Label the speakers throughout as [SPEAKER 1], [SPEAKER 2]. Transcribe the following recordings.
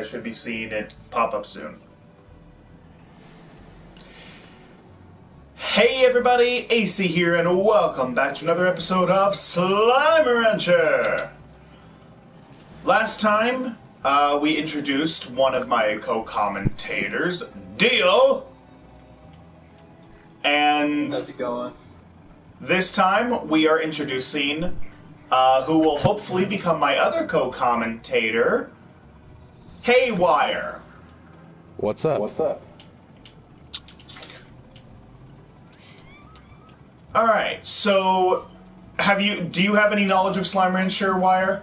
[SPEAKER 1] I should be seeing it pop up soon. Hey everybody, AC here, and welcome back to another episode of Slime Rancher! Last time, we introduced one of my co-commentators, Deal! And
[SPEAKER 2] how's it going?
[SPEAKER 1] This time, we are introducing who will hopefully become my other co-commentator, Haywire.
[SPEAKER 3] What's up?
[SPEAKER 2] What's up?
[SPEAKER 1] Alright, so do you have any knowledge of Slime Rancher, Wire?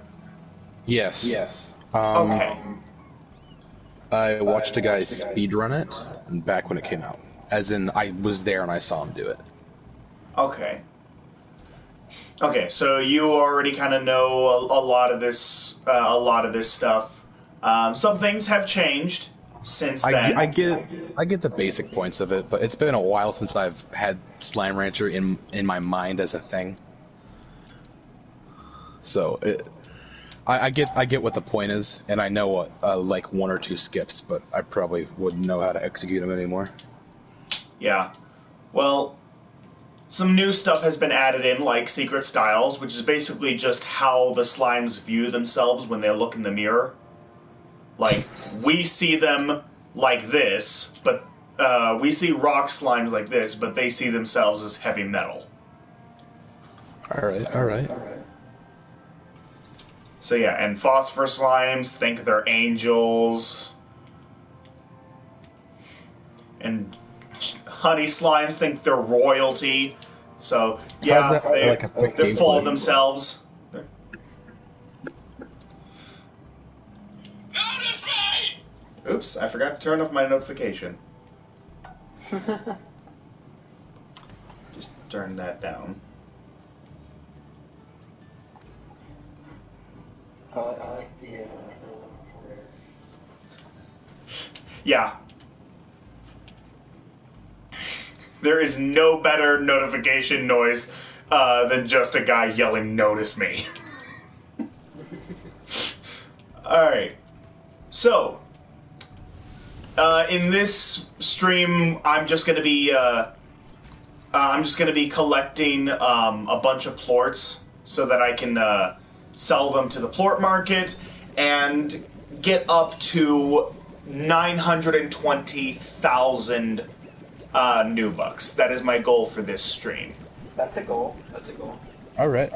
[SPEAKER 3] Yes.
[SPEAKER 2] Yes.
[SPEAKER 1] Okay.
[SPEAKER 3] I watched a guy speedrun it back when it came out. As in, I was there and I saw him do it.
[SPEAKER 1] Okay. Okay, so you already kind of know a lot of this stuff. Some things have changed since then.
[SPEAKER 3] I get the basic points of it, but it's been a while since I've had Slime Rancher in my mind as a thing. So I get what the point is, and I know what like one or two skips, but I probably wouldn't know how to execute them anymore.
[SPEAKER 1] Yeah. Well, some new stuff has been added in, like secret styles, which is basically just how the slimes view themselves when they look in the mirror. Like, we see them like this, but we see rock slimes like this, but they see themselves as heavy metal.
[SPEAKER 3] Alright.
[SPEAKER 1] So yeah, and phosphor slimes think they're angels. And honey slimes think they're royalty. So yeah, they're full of themselves. Notice me! Oops, I forgot to turn off my notification. Just turn that down.
[SPEAKER 2] I like the
[SPEAKER 1] Yeah. There is no better notification noise than just a guy yelling, "Notice me." Alright. So, in this stream, I'm just gonna be collecting a bunch of plorts so that I can sell them to the plort market and get up to 920,000 new bucks. That is my goal for this stream.
[SPEAKER 2] That's a goal.
[SPEAKER 3] Alright.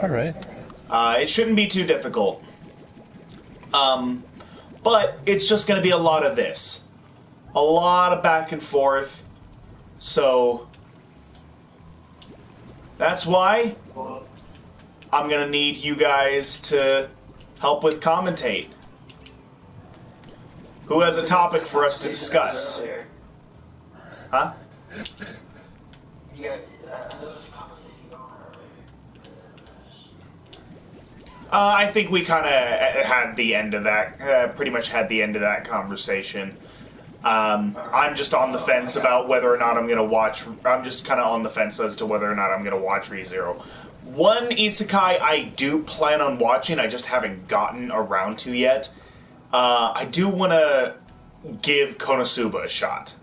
[SPEAKER 1] It shouldn't be too difficult. But it's just going to be a lot of this. A lot of back and forth. So, that's why I'm going to need you guys to help with commentate. Who has a topic for us to discuss? Huh?
[SPEAKER 2] Yeah,
[SPEAKER 1] I think we kind of had the end of that, pretty much had the end of that conversation. I'm just on the fence about whether or not I'm going to watch, I'm just kind of on the fence as to whether or not I'm going to watch ReZero. One isekai I do plan on watching, I just haven't gotten around to yet. I do want to give Konosuba a shot.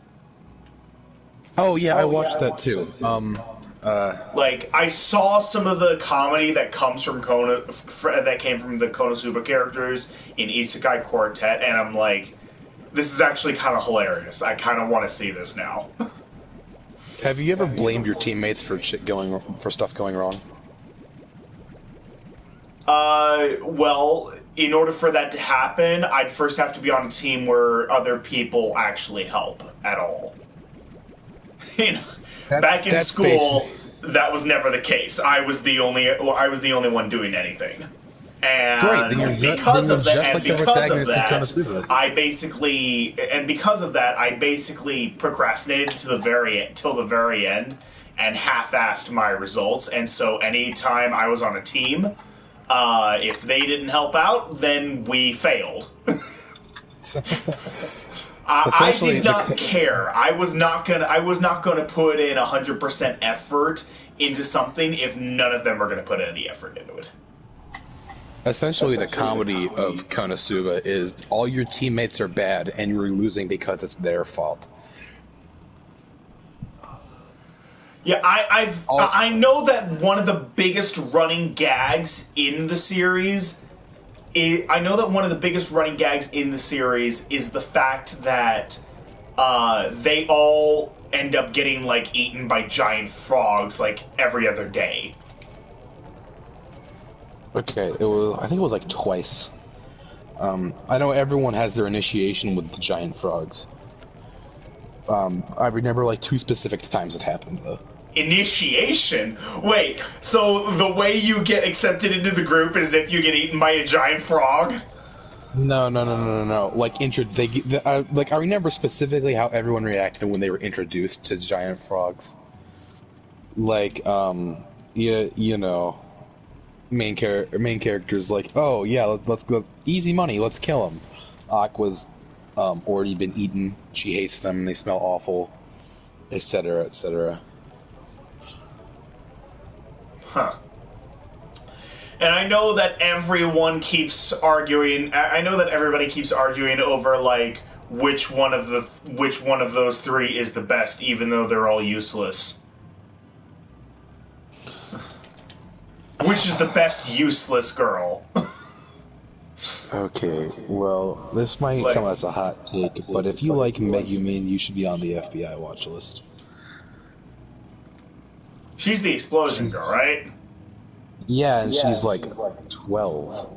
[SPEAKER 3] Oh yeah, I watched that too.
[SPEAKER 1] Like, I saw some of the comedy that comes from that came from the Konosuba characters in Isekai Quartet, and I'm like, this is actually kind of hilarious. I kind of want to see this now.
[SPEAKER 3] Have you ever blamed your teammates for stuff going wrong?
[SPEAKER 1] Well, in order for that to happen, I'd first have to be on a team where other people actually help at all. You know, back in school, that was never the case. I was the only one doing anything. And because of that, I basically procrastinated till the very end and half-assed my results. And so anytime I was on a team, if they didn't help out, then we failed. I did not care. I was not gonna put in 100% effort into something if none of them are gonna put any effort into it.
[SPEAKER 3] Essentially, the comedy of Konosuba is all your teammates are bad and you're losing because it's their fault.
[SPEAKER 1] Yeah,
[SPEAKER 3] All,
[SPEAKER 1] I know that one of the biggest running gags in the series I know that one of the biggest running gags in the series is the fact that they all end up getting like eaten by giant frogs like every other day.
[SPEAKER 3] okay, I think it was like twice. I know everyone has their initiation with the giant frogs. I remember like 2 specific times it happened though.
[SPEAKER 1] Initiation? Wait, so the way you get accepted into the group is if you get eaten by a giant frog?
[SPEAKER 3] No. Like like I remember specifically how everyone reacted when they were introduced to giant frogs. Like, you know, main characters like, oh yeah, let's go easy money, let's kill him. Aqua's already been eaten. She hates them. They smell awful, etc., etc.
[SPEAKER 1] Huh. And I know that everyone keeps arguing. I know that everybody keeps arguing over like which one of those three is the best, even though they're all useless. Which is the best useless girl?
[SPEAKER 3] Okay, well, this might
[SPEAKER 1] Like-
[SPEAKER 3] come as a hot take, but if you like Megumin, you should be on the FBI watch list.
[SPEAKER 1] She's the explosion girl, right?
[SPEAKER 3] Yeah, and she's like 12.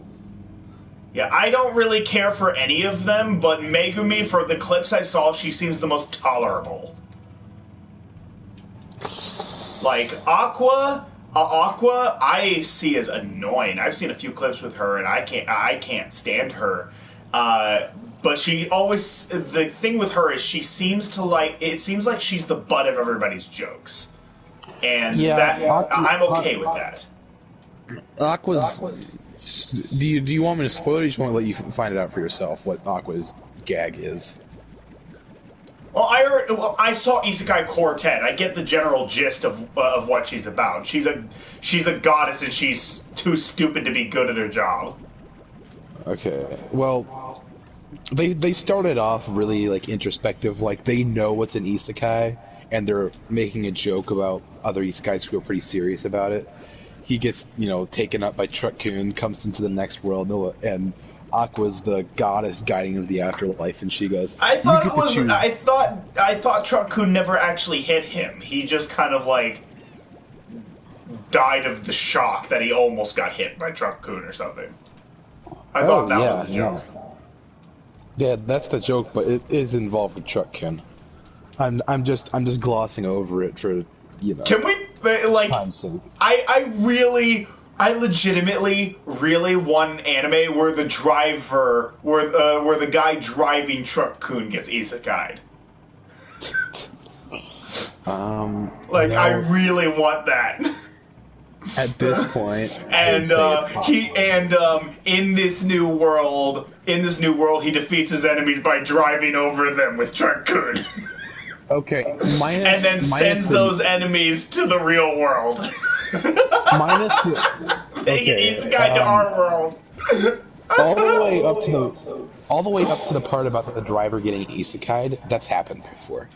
[SPEAKER 1] Yeah, I don't really care for any of them, but Megumi, for the clips I saw, she seems the most tolerable. Like, Aqua, I see as annoying. I've seen a few clips with her, and I can't stand her. But she always, the thing with her is she seems to like, it seems like she's the butt of everybody's jokes. And I'm okay with that.
[SPEAKER 3] Aqua's... Do you want me to spoil it, or do you just want to let you find it out for yourself what Aqua's gag is?
[SPEAKER 1] Well, I saw Isekai Quartet. I get the general gist of what she's about. She's a goddess, and she's too stupid to be good at her job.
[SPEAKER 3] Okay, well, they started off really like introspective, like they know what's an isekai, and they're making a joke about other isekais who are pretty serious about it. He gets, taken up by Truck-kun, comes into the next world, and Aqua's the goddess guiding him to the afterlife, and she goes,
[SPEAKER 1] I thought
[SPEAKER 3] "You get to choose."
[SPEAKER 1] I thought Truck-kun never actually hit him. He just kind of like died of the shock that he almost got hit by Truck-kun or something. I thought that was the joke.
[SPEAKER 3] Yeah, that's the joke, but it is involved with Truck-kun. I'm just glossing over it for
[SPEAKER 1] Can we like?
[SPEAKER 3] time's sake.
[SPEAKER 1] I legitimately really want an anime where the driver, where the guy driving Truck-kun gets isekai'd. I really want that.
[SPEAKER 3] At this point,
[SPEAKER 1] And in this new world, he defeats his enemies by driving over them with Truck-kun.
[SPEAKER 3] Okay,
[SPEAKER 1] And then sends those enemies to the real world. They get isekai to our world.
[SPEAKER 3] all the way up to the part about the driver getting isekai'd. That's happened before.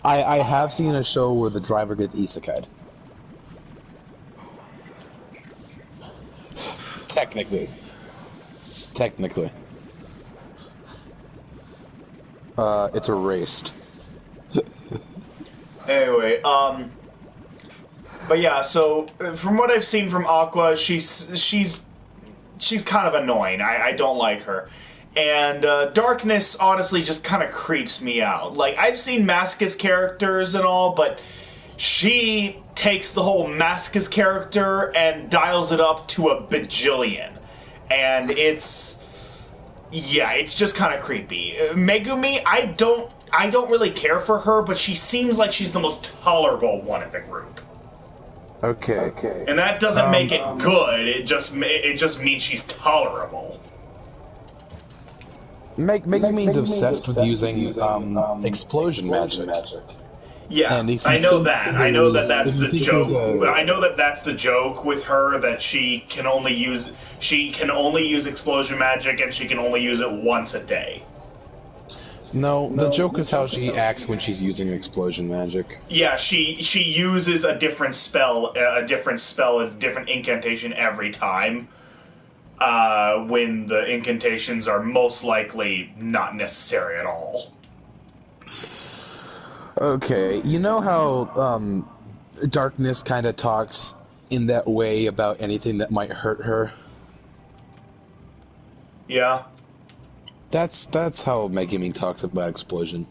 [SPEAKER 3] I have seen a show where the driver gets isekai'd. Technically. It's erased.
[SPEAKER 1] Anyway, but yeah, so from what I've seen from Aqua, she's kind of annoying. I don't like her. And Darkness honestly just kind of creeps me out. Like, I've seen Masochist characters and all, but she takes the whole Masochist character and dials it up to a bajillion. And it's just kind of creepy. Megumi, I don't really care for her, but she seems like she's the most tolerable one in the group.
[SPEAKER 3] Okay.
[SPEAKER 1] And that doesn't make it good. It just means she's tolerable.
[SPEAKER 3] Megumin's obsessed with using explosion magic.
[SPEAKER 1] Yeah,
[SPEAKER 3] And if you
[SPEAKER 1] I know
[SPEAKER 3] think
[SPEAKER 1] that. I know that
[SPEAKER 3] if
[SPEAKER 1] that's
[SPEAKER 3] you
[SPEAKER 1] the
[SPEAKER 3] think there's
[SPEAKER 1] joke.
[SPEAKER 3] a
[SPEAKER 1] I know that that's the joke with her, that she can only use explosion magic, and she can only use it once a day.
[SPEAKER 3] no, the joke is how she acts when she's using explosion magic.
[SPEAKER 1] Yeah, she uses a different spell, a different incantation every time. When the incantations are most likely not necessary at all.
[SPEAKER 3] Okay, you know how darkness kind of talks in that way about anything that might hurt her.
[SPEAKER 1] Yeah.
[SPEAKER 3] That's how Megumin talks about explosion.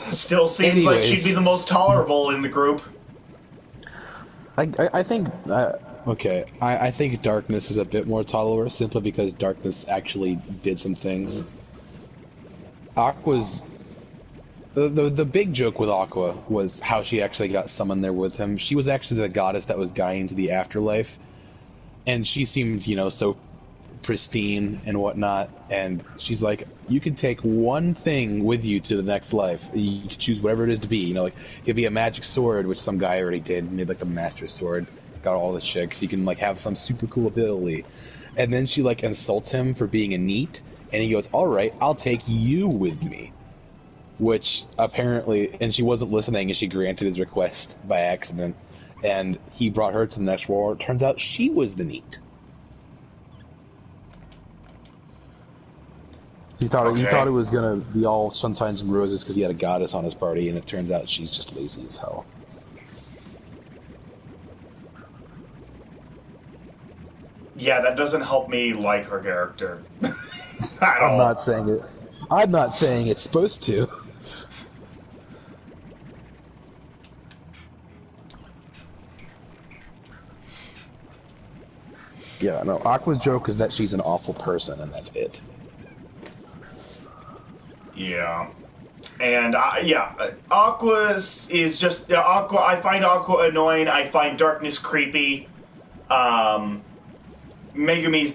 [SPEAKER 1] Still seems like she'd be
[SPEAKER 3] Anyways,
[SPEAKER 1] the most tolerable in the group.
[SPEAKER 3] I think okay. I think darkness is a bit more tolerable simply because darkness actually did some things. Aqua's the big joke with Aqua was how she actually got summoned there with him. She was actually the goddess that was guiding to the afterlife, and she seemed, so pristine and whatnot. And she's like, you can take one thing with you to the next life. You can choose whatever it is to be. Like it could be a magic sword, which some guy already did, made like the master sword, got all the chicks. You can like have some super cool ability, and then she like insults him for being a neat, and he goes, "All right, I'll take you with me." Which apparently, and she wasn't listening, and she granted his request by accident, and he brought her to the next world. It turns out she was the neat. He thought it was gonna be all sunshines and roses because he had a goddess on his party, and it turns out she's just lazy as hell.
[SPEAKER 1] Yeah, that doesn't help me like her character at all.
[SPEAKER 3] I'm not saying it's supposed to. Yeah, no. Aqua's joke is that she's an awful person, and that's it.
[SPEAKER 1] Yeah. And Aqua's is just Aqua. I find Aqua annoying. I find Darkness creepy. Megumi's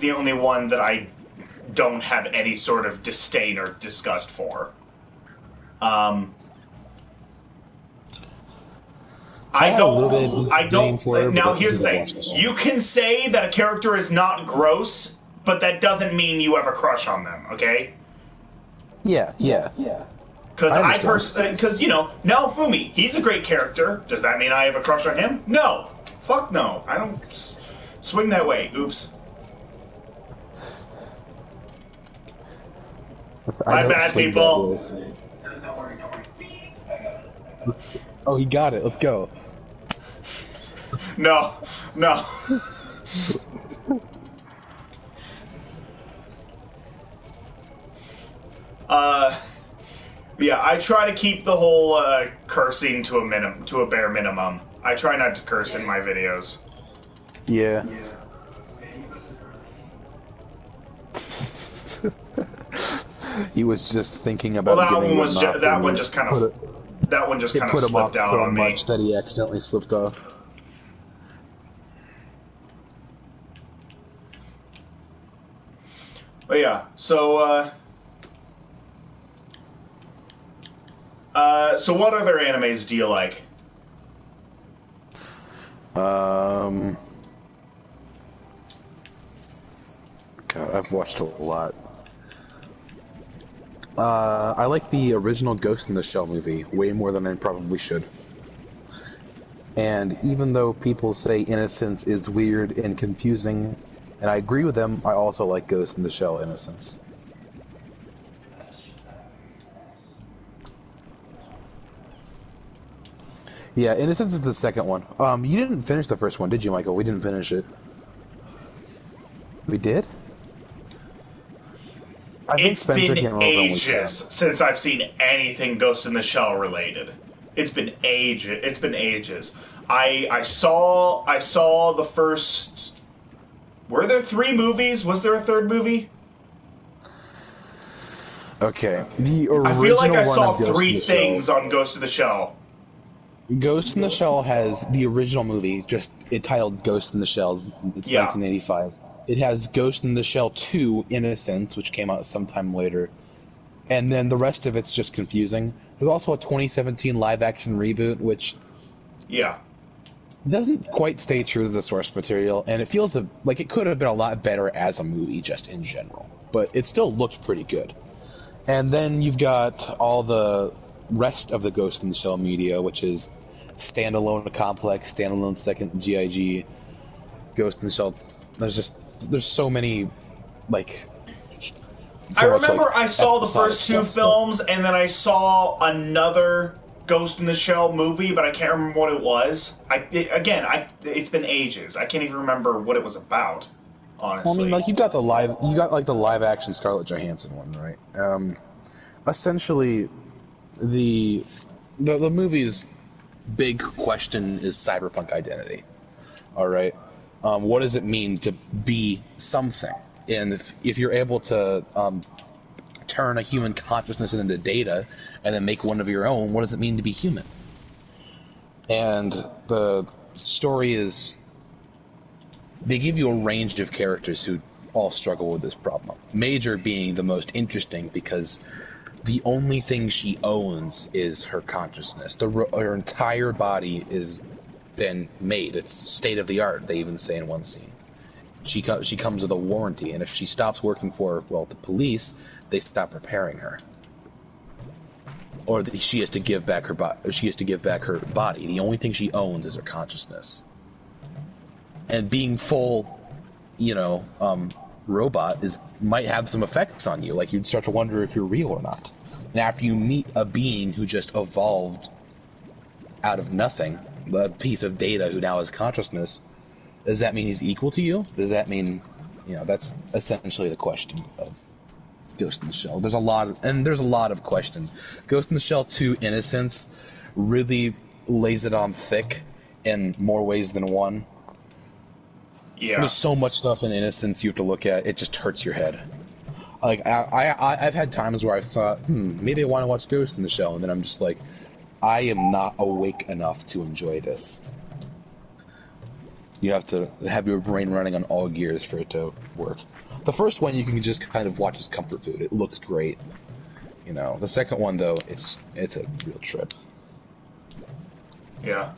[SPEAKER 1] the only one that I don't have any sort of disdain or disgust for. I don't.
[SPEAKER 3] For her,
[SPEAKER 1] Now, here's the thing: you can say that a character is not gross, but that doesn't mean you have a crush on them. Okay?
[SPEAKER 3] Yeah.
[SPEAKER 1] Because now Fumi, he's a great character. Does that mean I have a crush on him? No. Fuck no. I don't swing that way. Oops. My bad, people.
[SPEAKER 2] Don't worry.
[SPEAKER 3] Oh, he got it. Let's go.
[SPEAKER 1] No. Yeah, I try to keep the whole cursing to a bare minimum. I try not to curse in my videos.
[SPEAKER 3] Yeah. He was just thinking about.
[SPEAKER 1] Well,
[SPEAKER 3] that
[SPEAKER 1] one just kind of slipped out
[SPEAKER 3] so
[SPEAKER 1] on me.
[SPEAKER 3] much that he accidentally slipped off.
[SPEAKER 1] But yeah, so what other animes do you like?
[SPEAKER 3] God, I've watched a lot. I like the original Ghost in the Shell movie way more than I probably should. And even though people say Innocence is weird and confusing, and I agree with them, I also like Ghost in the Shell Innocence. Yeah, Innocence is the second one. You didn't finish the first one, did you, Michael? We didn't finish it. We did?
[SPEAKER 1] It's been ages since I've seen anything Ghost in the Shell related. It's been ages. I saw the first. Were there 3 movies? Was there a third movie?
[SPEAKER 3] Okay. The original
[SPEAKER 1] I feel like I saw
[SPEAKER 3] one
[SPEAKER 1] 3 things on Ghost in the Shell.
[SPEAKER 3] Ghost in the Shell has the original movie, just it titled Ghost in the Shell. It's 1985. It has Ghost in the Shell 2 Innocence, which came out sometime later. And then the rest of it's just confusing. There's also a 2017 live-action reboot, which
[SPEAKER 1] Yeah.
[SPEAKER 3] doesn't quite stay true to the source material, and it feels like it could have been a lot better as a movie, just in general. But it still looked pretty good. And then you've got all the rest of the Ghost in the Shell media, which is standalone Complex, standalone Second GIG, Ghost in the Shell. There's so many, like...
[SPEAKER 1] I remember I saw the first two films, and then I saw another Ghost in the Shell movie, but I can't remember what it was. It's been ages. I can't even remember what it was about, honestly.
[SPEAKER 3] Well, I mean, like, you got the live action Scarlett Johansson one, right? Essentially, the movie's big question is cyberpunk identity. All right, what does it mean to be something? And if you're able to turn a human consciousness into data and then make one of your own, what does it mean to be human? And the story is, they give you a range of characters who all struggle with this problem. Major being the most interesting because the only thing she owns is her consciousness. Her entire body is been made. It's state of the art, they even say in one scene. She comes with a warranty, and if she stops working for, well, the police, they stop repairing her. Or she has to give back her body. The only thing she owns is her consciousness. And being full, robot might have some effects on you. Like, you'd start to wonder if you're real or not. And after you meet a being who just evolved out of nothing, a piece of data who now has consciousness, does that mean he's equal to you? Does that mean, that's essentially the question of Ghost in the Shell. There's a lot of questions. Ghost in the Shell 2 Innocence really lays it on thick in more ways than one.
[SPEAKER 1] Yeah.
[SPEAKER 3] There's so much stuff in Innocence you have to look at, it just hurts your head. Like, I've had times where I've thought, maybe I want to watch Ghost in the Shell, and then I'm just like, I am not awake enough to enjoy this. You have to have your brain running on all gears for it to work. The first one you can just kind of watch as comfort food. It looks great. The second one, though, it's a real trip.
[SPEAKER 1] Yeah.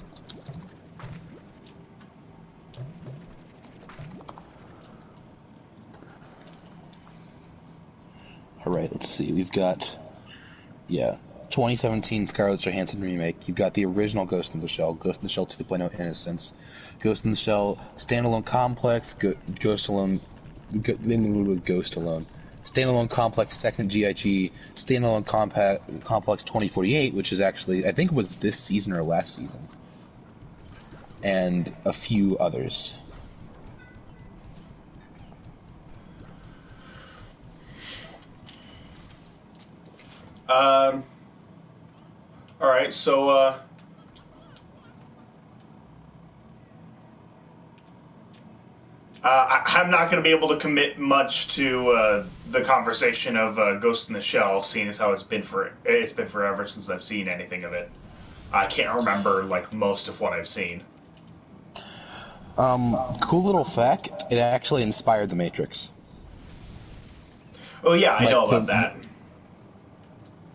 [SPEAKER 3] Alright, let's see. We've got... 2017 Scarlett Johansson remake. You've got the original Ghost in the Shell, Ghost in the Shell 2.0 Innocence, Ghost in the Shell Standalone Complex, Ghost Alone, Standalone Complex Second GIG, Standalone Complex 2048, which is actually, I think it was this season or last season, and a few others.
[SPEAKER 1] Alright, so, I'm not going to be able to commit much to the conversation of Ghost in the Shell, seeing as how it's been forever since I've seen anything of it. I can't remember, most of what I've seen.
[SPEAKER 3] Cool little fact, it actually inspired The Matrix.
[SPEAKER 1] Oh yeah, I know about that.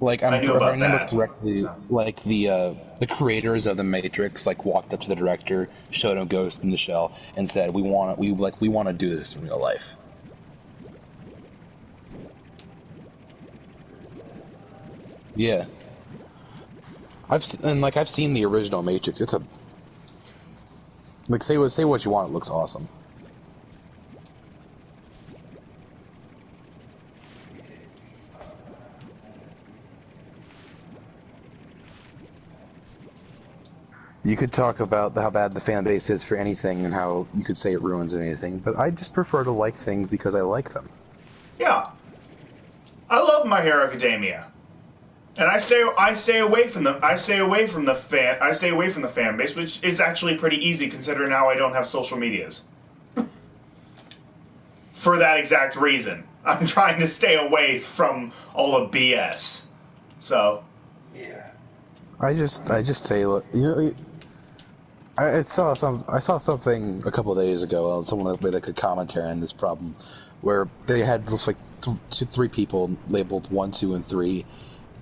[SPEAKER 3] Like, if I remember correctly, the creators of The Matrix, walked up to the director, showed him Ghost in the Shell, and said, we want to do this in real life. Yeah. I've seen the original Matrix. It's say what you want, it looks awesome. You could talk about how bad the fan base is for anything and how you could say it ruins anything, but I just prefer to like things because I like them.
[SPEAKER 1] Yeah. I love My Hero Academia. And I stay away from the fan base, which is actually pretty easy considering how I don't have social medias. For that exact reason. I'm trying to stay away from all the BS. So,
[SPEAKER 2] Yeah.
[SPEAKER 3] I just say, look, I saw something a couple of days ago. Someone that made like a commentary on this problem, where they had just like three people labeled 1, 2, and 3,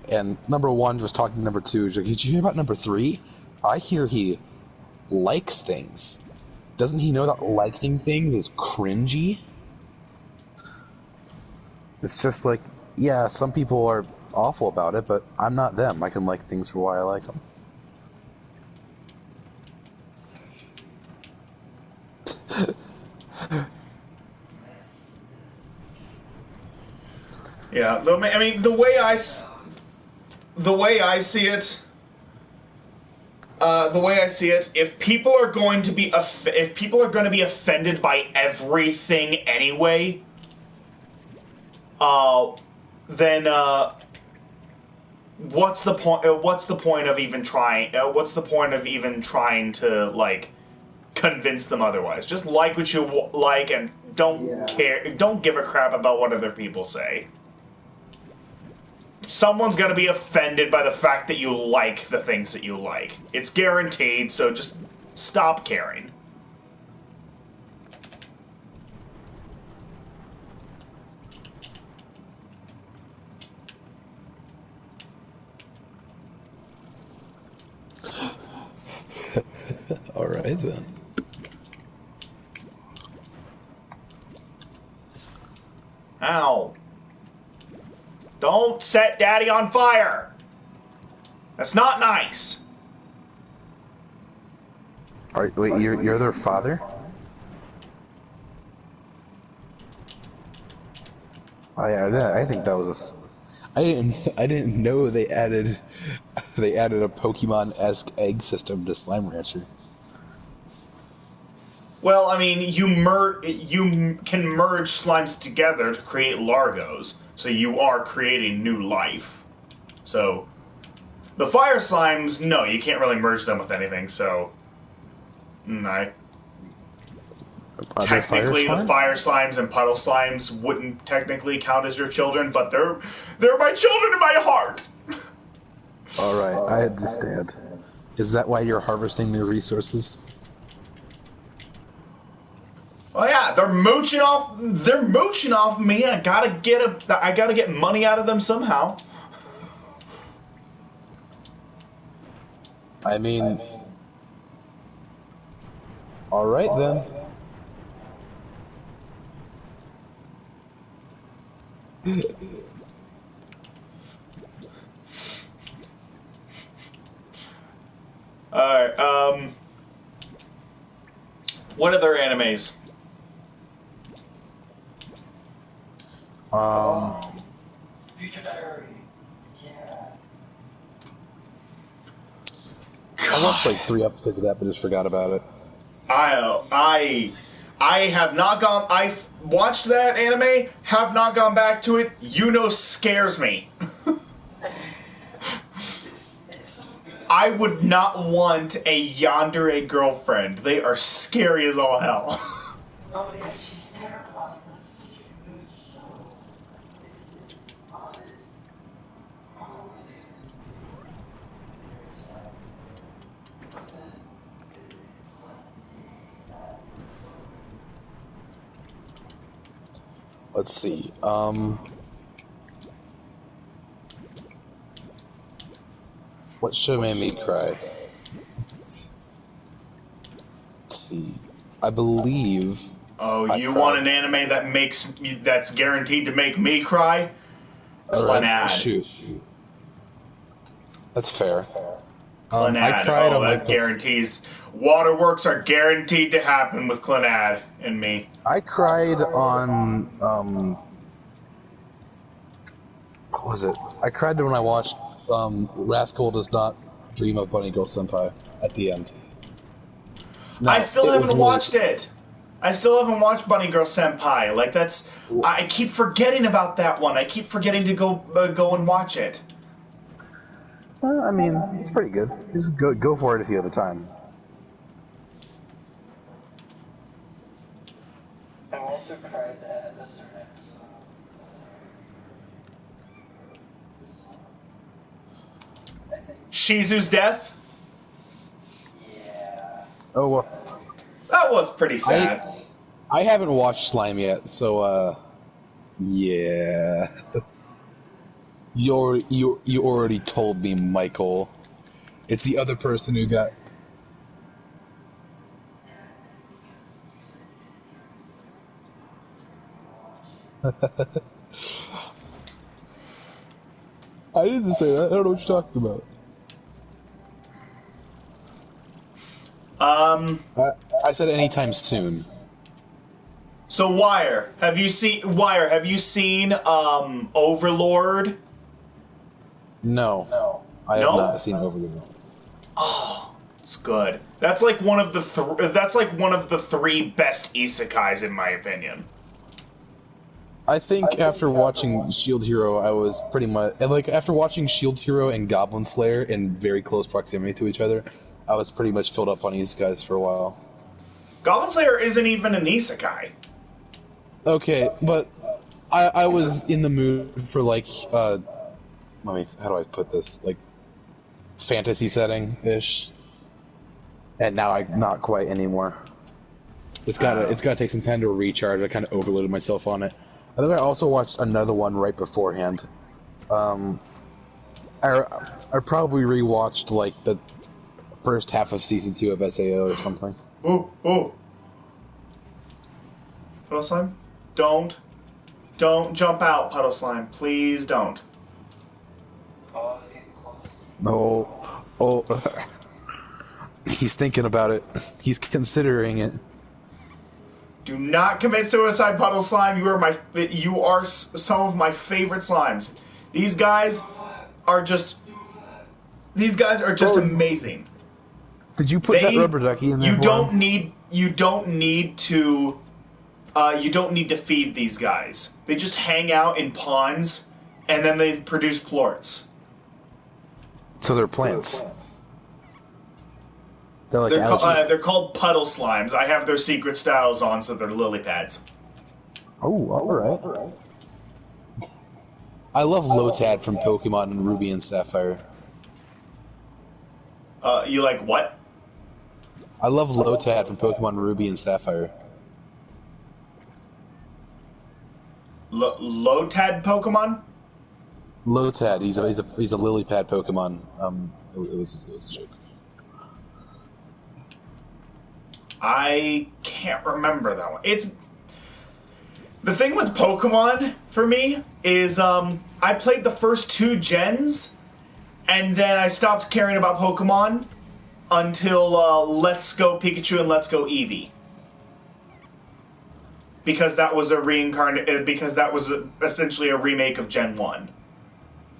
[SPEAKER 3] and number 1 was talking to number 2. He's like, "Did you hear about number 3? I hear he likes things. Doesn't he know that liking things is cringy?" It's just like, yeah, some people are awful about it, but I'm not them. I can like things for why I like them.
[SPEAKER 1] Yeah, I mean, the way I see it, if people are going to be if people are going to be offended by everything anyway, then what's the point? What's the point of even trying? What's the point of even trying to like convince them otherwise? Just like what you like and don't care. Don't give a crap about what other people say. Someone's going to be offended by the fact that you like the things that you like. It's guaranteed, so just stop caring.
[SPEAKER 3] All right then.
[SPEAKER 1] Ow. Don't set Daddy on fire! That's not nice.
[SPEAKER 3] Wait, you're their father? I think that was I didn't know they added a Pokemon-esque egg system to Slime Rancher.
[SPEAKER 1] Well, I mean, you can merge slimes together to create Largos, so you are creating new life. So, the fire slimes, no, you can't really merge them with anything, so... Technically, the fire slimes and puddle slimes wouldn't technically count as your children, but they're my children in my heart!
[SPEAKER 3] Alright, I understand. Is that why you're harvesting their resources?
[SPEAKER 1] Oh yeah, they're mooching off me. I gotta get money out of them somehow.
[SPEAKER 3] I mean, alright then.
[SPEAKER 1] Alright, what other animes?
[SPEAKER 2] Future Diary. Yeah.
[SPEAKER 3] I watched like 3 episodes of that, but just forgot about it.
[SPEAKER 1] I have not gone. I've watched that anime, have not gone back to it. Scares me. I would not want a yandere girlfriend. They are scary as all hell.
[SPEAKER 2] Oh yeah, she's terrible. It's such a good show. It's honest. Oh, it's but then it's sad.
[SPEAKER 3] Let's see. What show made me cry? Let's see. I believe.
[SPEAKER 1] Oh, you want an anime that's guaranteed to make me cry? Clannad.
[SPEAKER 3] Shoot. That's fair.
[SPEAKER 1] Clannad.
[SPEAKER 3] I cried on
[SPEAKER 1] that guarantees. Waterworks are guaranteed to happen with Clannad and me.
[SPEAKER 3] I cried on what was it? I cried when I watched Rascal Does Not Dream of Bunny Girl Senpai at the end. No,
[SPEAKER 1] I still haven't watched it. I still haven't watched Bunny Girl Senpai. Like that's, I keep forgetting about that one. I keep forgetting to go and watch it.
[SPEAKER 3] I mean, it's pretty good. Just go for it if you have the time.
[SPEAKER 2] I also cried at a certain episode.
[SPEAKER 1] Shizu's death?
[SPEAKER 2] Yeah.
[SPEAKER 3] Oh well,
[SPEAKER 1] That was pretty sad.
[SPEAKER 3] I haven't watched Slime yet, so yeah. You already told me, Michael. It's the other person who got. I didn't say that. I don't know what you're talking about. I said anytime soon.
[SPEAKER 1] So Wire, have you seen Overlord?
[SPEAKER 3] No, I have
[SPEAKER 1] No?
[SPEAKER 3] not seen Overlord.
[SPEAKER 1] Oh, it's good. That's like one of the three best isekais in my opinion.
[SPEAKER 3] I think after watching Shield Hero, I was pretty much like after watching Shield Hero and Goblin Slayer in very close proximity to each other, I was pretty much filled up on these guys for a while.
[SPEAKER 1] Goblin Slayer isn't even an isekai.
[SPEAKER 3] Okay, but I was in the mood for like let me, how do I put this, like fantasy setting ish, and now I'm not quite anymore. It's gotta take some time to recharge. I kind of overloaded myself on it. I think I also watched another one right beforehand. I probably rewatched like the first half of season 2 of SAO or something.
[SPEAKER 1] Ooh. Puddle Slime? Don't jump out, Puddle Slime. Please don't.
[SPEAKER 3] No. Oh. He's thinking about it. He's considering it.
[SPEAKER 1] Do not commit suicide, Puddle Slime. You are some of my favorite slimes. These guys are just amazing.
[SPEAKER 3] Did you put that rubber ducky in there?
[SPEAKER 1] You don't need to feed these guys. They just hang out in ponds, and then they produce plorts.
[SPEAKER 3] So they're plants. They're like algae.
[SPEAKER 1] They're called puddle slimes. I have their secret styles on, so they're lily pads.
[SPEAKER 3] Oh, alright. I love Lotad from Pokemon and Ruby and Sapphire.
[SPEAKER 1] You like what?
[SPEAKER 3] I love Lotad from Pokemon Ruby and Sapphire.
[SPEAKER 1] Lotad Pokemon?
[SPEAKER 3] Lotad, he's a lily pad Pokemon. It was a joke.
[SPEAKER 1] I can't remember that one. It's the thing with Pokemon for me is I played the first 2 gens, and then I stopped caring about Pokemon until Let's Go Pikachu and Let's Go Eevee, because that was essentially a remake of Gen 1.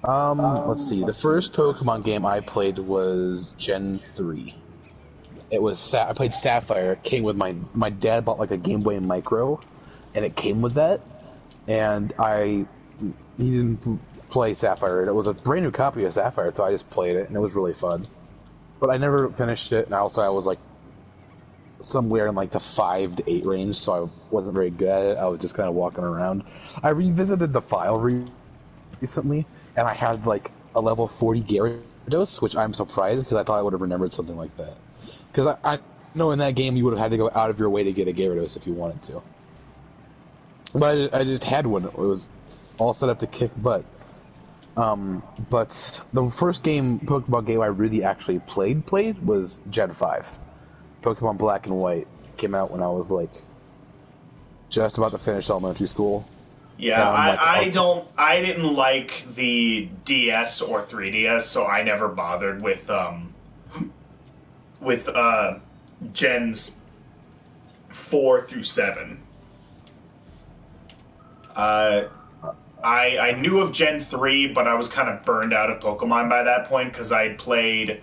[SPEAKER 3] Let's see. The first Pokemon game I played was Gen 3. It was I played Sapphire. It came with my dad bought like a Game Boy Micro, and it came with that. And he didn't play Sapphire. It was a brand new copy of Sapphire, so I just played it, and it was really fun. But I never finished it, and also I was like somewhere in like the 5 to 8 range, so I wasn't very good at it. I was just kind of walking around. I revisited the file recently, and I had like a level 40 Gyarados, which I'm surprised because I thought I would have remembered something like that. Because I know in that game you would have had to go out of your way to get a Gyarados if you wanted to. But I just had one. It was all set up to kick butt. But the first Pokemon game I really actually played was Gen 5. Pokemon Black and White came out when I was like just about to finish elementary school.
[SPEAKER 1] Yeah, I didn't like the DS or 3DS, so I never bothered with gens 4 through 7. I knew of Gen 3, but I was kind of burned out of Pokemon by that point because I had played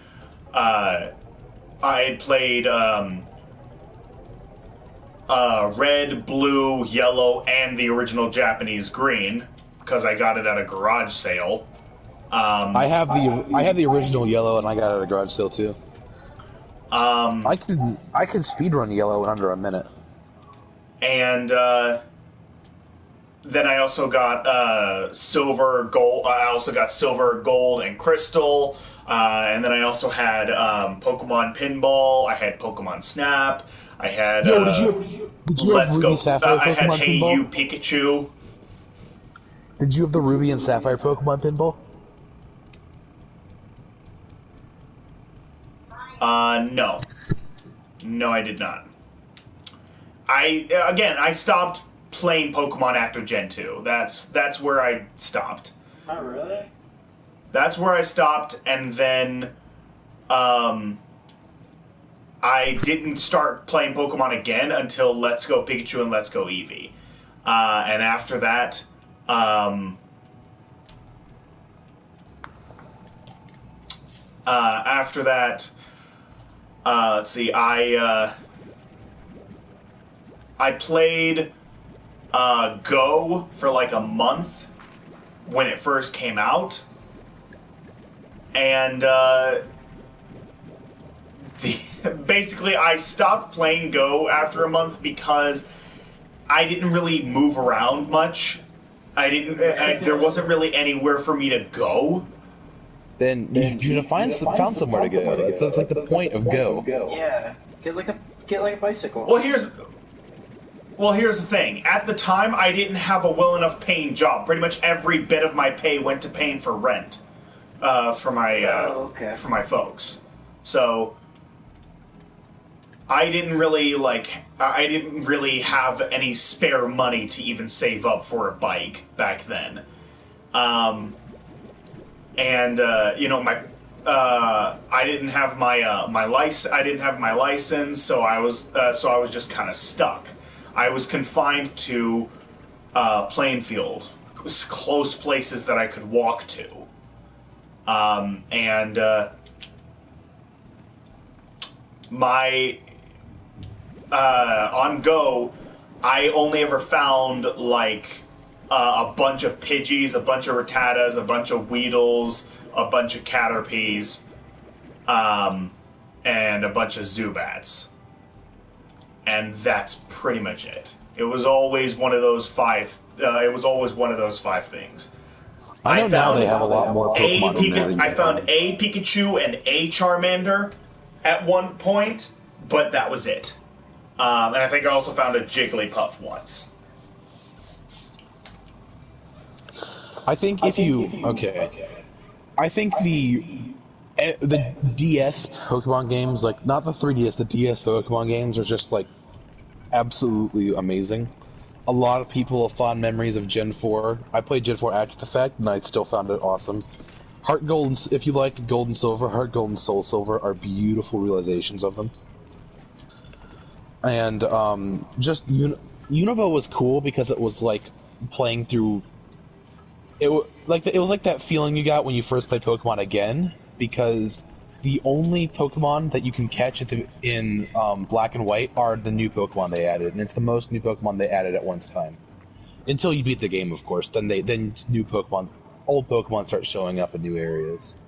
[SPEAKER 1] Red, Blue, Yellow, and the original Japanese Green because I got it at a garage sale.
[SPEAKER 3] I have the original Yellow, and I got it at a garage sale too. I could speedrun Yellow in under a minute.
[SPEAKER 1] And then I also got silver, gold. I also got silver, gold, and crystal. And then I also had Pokemon Pinball. I had Pokemon Snap. I had
[SPEAKER 3] Yo, did you have
[SPEAKER 1] Let's
[SPEAKER 3] Ruby
[SPEAKER 1] Go.
[SPEAKER 3] Sapphire
[SPEAKER 1] I had
[SPEAKER 3] Pokemon
[SPEAKER 1] Hey
[SPEAKER 3] Pinball?
[SPEAKER 1] You Pikachu.
[SPEAKER 3] Did you have the Ruby and Sapphire Pokemon Pinball?
[SPEAKER 1] No, no, I did not. I stopped playing Pokemon after Gen 2. That's where I stopped.
[SPEAKER 2] Oh, really?
[SPEAKER 1] That's where I stopped, and then I didn't start playing Pokemon again until Let's Go Pikachu and Let's Go Eevee. And after that, let's see, I played Go for like a month when it first came out, and basically I stopped playing Go after a month because I didn't really move around much. There wasn't really anywhere for me to go.
[SPEAKER 3] Then you should have found somewhere to go. That's like the point of Go.
[SPEAKER 2] Yeah. Get like a bicycle.
[SPEAKER 1] Well, here's the thing. At the time, I didn't have a well enough paying job. Pretty much every bit of my pay went to paying for rent for my folks. So I didn't really have any spare money to even save up for a bike back then. I didn't have my license, so I was just kind of stuck. I was confined to Plainfield, close places that I could walk to, on Go, I only ever found like a bunch of Pidgeys, a bunch of Rattatas, a bunch of Weedles, a bunch of Caterpies, and a bunch of Zubats. And that's pretty much it. It was always one of those five. Things.
[SPEAKER 3] I know now they have a lot more Pokemon in there.
[SPEAKER 1] I found a Pikachu and a Charmander at one point, but that was it. And I think I also found a Jigglypuff once.
[SPEAKER 3] I think I think the DS Pokemon games, like not the 3DS, the DS Pokemon games are just like absolutely amazing. A lot of people have fond memories of Gen 4. I played Gen 4 after the fact, and I still found it awesome. Heart Gold, if you like Gold and Silver, Heart Gold and Soul Silver are beautiful realizations of them. And just Unova was cool because it was like playing through. It was like that feeling you got when you first played Pokemon again, because the only Pokemon that you can catch in Black and White are the new Pokemon they added, and it's the most new Pokemon they added at one time. Until you beat the game, of course. Then old Pokemon start showing up in new areas.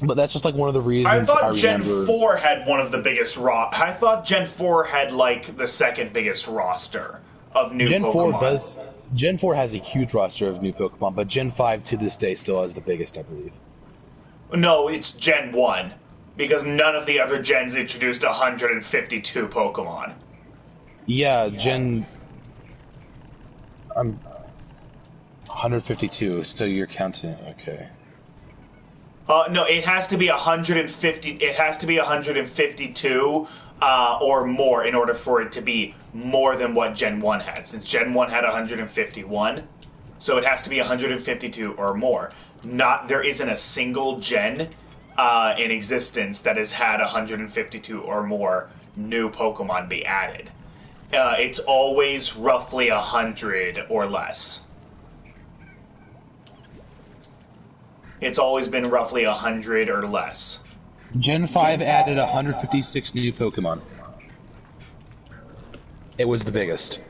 [SPEAKER 3] But that's just like one of the reasons
[SPEAKER 1] I thought Gen 4 had one of the biggest I thought Gen 4 had like the second biggest roster of new Pokemon.
[SPEAKER 3] Gen 4 has a huge roster of new Pokemon, but Gen 5 to this day still has the biggest, I believe.
[SPEAKER 1] No, it's Gen 1, because none of the other gens introduced 152 Pokemon.
[SPEAKER 3] Yeah, 152, so you're counting, okay.
[SPEAKER 1] No, it has to be 150. It has to be 152 or more in order for it to be more than what Gen 1 had. Since Gen 1 had 151, so it has to be 152 or more. There isn't a single gen in existence that has had 152 or more new Pokemon be added. It's always roughly 100 or less. It's always been roughly 100 or less.
[SPEAKER 3] Gen 5 added 156 new Pokemon. It was the biggest.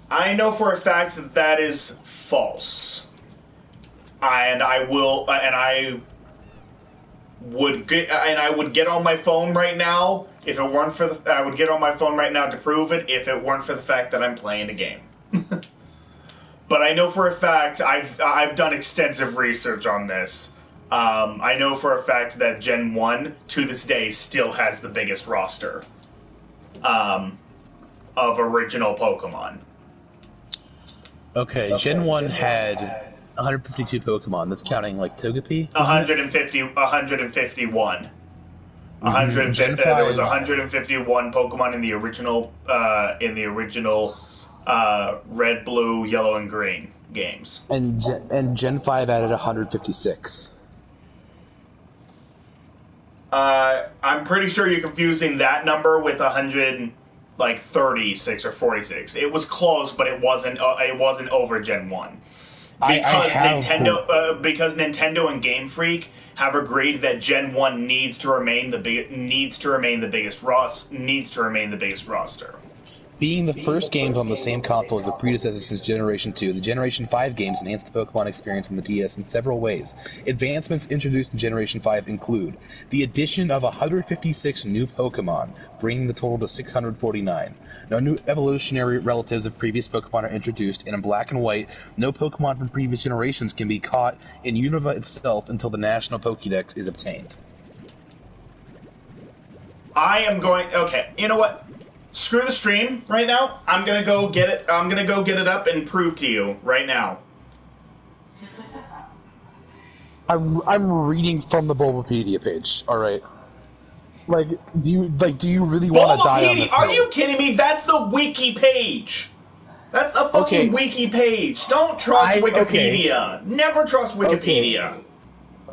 [SPEAKER 1] I know for a fact that that is false. I would get on my phone right now if it weren't for I would get on my phone right now to prove it if it weren't for the fact that I'm playing a game. But I know for a fact I've done extensive research on this. I know for a fact that Gen 1 to this day still has the biggest roster of original Pokemon.
[SPEAKER 3] Okay, Gen 1 had 152 Pokemon. That's counting like Togepi?
[SPEAKER 1] 151.
[SPEAKER 3] Gen 5,
[SPEAKER 1] there was 151 Pokemon in the original Red, Blue, Yellow, and Green games.
[SPEAKER 3] And Gen 5 added 156.
[SPEAKER 1] I'm pretty sure you're confusing that number with 136 or 46. It was close, but it wasn't over Gen 1. Because Nintendo and Game Freak have agreed that Gen 1 needs to remain the biggest roster.
[SPEAKER 3] Being the first games on the same console as the predecessors since Generation 2, the Generation 5 games enhanced the Pokemon experience on the DS in several ways. Advancements introduced in Generation 5 include the addition of 156 new Pokemon, bringing the total to 649. No new evolutionary relatives of previous Pokemon are introduced, and in Black and White, no Pokemon from previous generations can be caught in Unova itself until the National Pokédex is obtained.
[SPEAKER 1] Okay, you know what? Screw the stream right now. I'm gonna go get it. I'm gonna go get it up and prove to you right now.
[SPEAKER 3] I'm reading from the Bulbapedia page. All right. Do you really want to die on this hill?
[SPEAKER 1] Are you kidding me? That's the wiki page. That's a fucking wiki page. Don't trust Wikipedia. Never trust Wikipedia.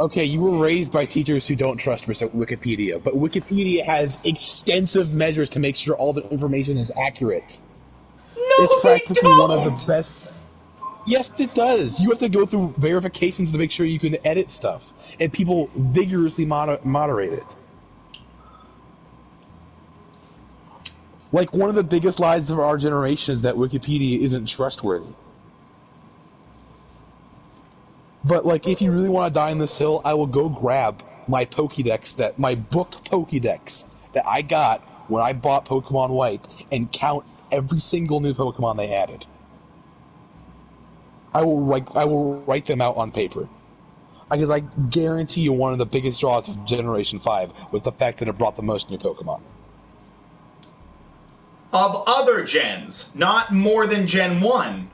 [SPEAKER 3] Okay, you were raised by teachers who don't trust Wikipedia, but Wikipedia has extensive measures to make sure all the information is accurate.
[SPEAKER 1] No,
[SPEAKER 3] it's practically
[SPEAKER 1] one
[SPEAKER 3] of the best. Yes, it does. You have to go through verifications to make sure you can edit stuff, and people vigorously moderate it. Like, one of the biggest lies of our generation is that Wikipedia isn't trustworthy. But, if you really want to die on this hill, I will go grab my Pokédex, my book Pokédex that I got when I bought Pokemon White, and count every single new Pokemon they added. I will write them out on paper. I guarantee you one of the biggest draws of Generation 5 was the fact that it brought the most new Pokemon.
[SPEAKER 1] Of other gens, not more than Gen 1.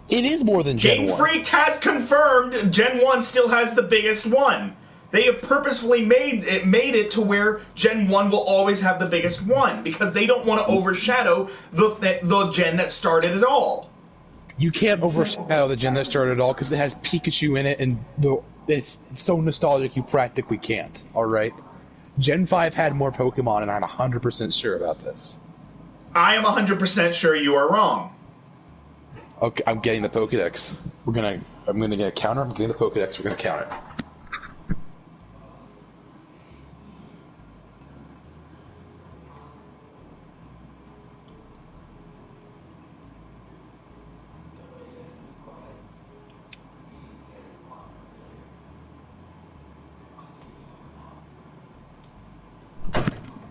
[SPEAKER 3] It is more than Gen 1.
[SPEAKER 1] Game Freak has confirmed Gen 1 still has the biggest one. They have purposefully made it to where Gen 1 will always have the biggest one, because they don't want to overshadow the gen that started it all.
[SPEAKER 3] You can't overshadow the gen that started it all, because it has Pikachu in it, and it's so nostalgic you practically can't, alright? Gen 5 had more Pokemon, and I'm 100% sure about this.
[SPEAKER 1] I am 100% sure you are wrong.
[SPEAKER 3] Okay, I'm getting the Pokédex. I'm gonna get a counter. I'm getting the Pokédex. We're gonna count it.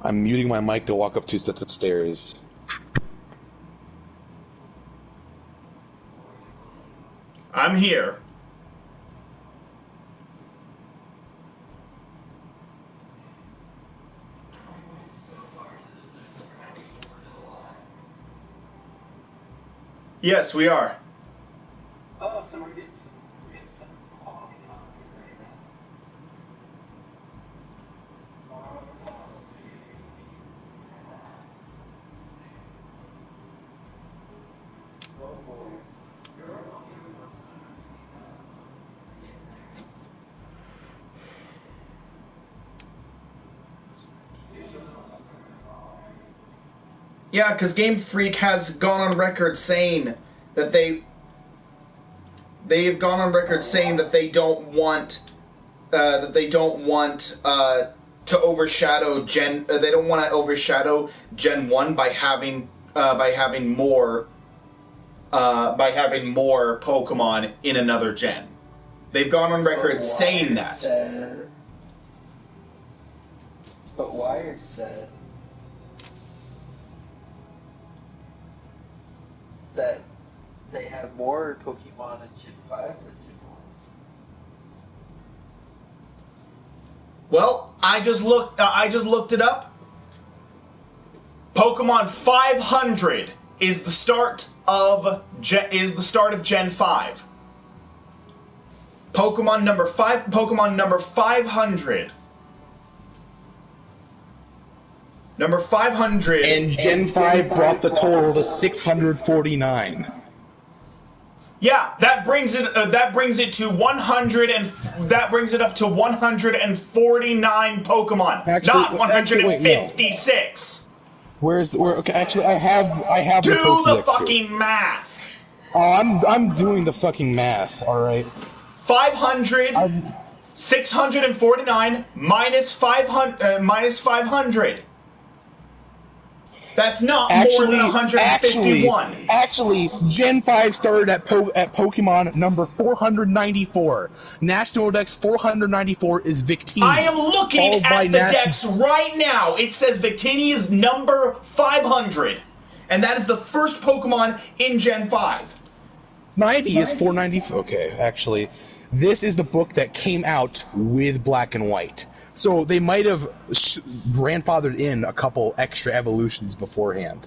[SPEAKER 3] I'm muting my mic to walk up 2 sets of stairs.
[SPEAKER 1] I'm here. Yes, we are.
[SPEAKER 2] Oh, so we're getting some quality content right now. Oh boy.
[SPEAKER 1] Yeah, because Game Freak has gone on record saying that they've gone on record saying that they don't want to overshadow Gen. They don't want to overshadow Gen 1 by having more Pokemon in another gen. They've gone on record saying that.
[SPEAKER 2] But Wired said that they have more Pokemon in Gen 5 than Gen 1.
[SPEAKER 1] Well, I just looked it up. Pokemon 500 is the start of Gen 5. Pokemon number 500. Number 500.
[SPEAKER 3] And Gen 5 brought the total to 649.
[SPEAKER 1] Yeah, that brings it to 100 and that brings it up to 149 Pokemon, not 156.
[SPEAKER 3] Okay, actually I have
[SPEAKER 1] Do
[SPEAKER 3] the Pokédex
[SPEAKER 1] the fucking
[SPEAKER 3] here.
[SPEAKER 1] math.
[SPEAKER 3] Oh, I'm doing the fucking math, alright?
[SPEAKER 1] 500 649 minus 500. That's not more than 151.
[SPEAKER 3] Actually, Gen 5 started at Pokemon number 494. National Dex 494 is Victini.
[SPEAKER 1] I am looking at the Dex right now. It says Victini is number 500. And that is the first Pokemon in Gen 5.
[SPEAKER 3] 90 is 494. Okay, actually, this is the book that came out with Black and White. So they might have grandfathered in a couple extra evolutions beforehand.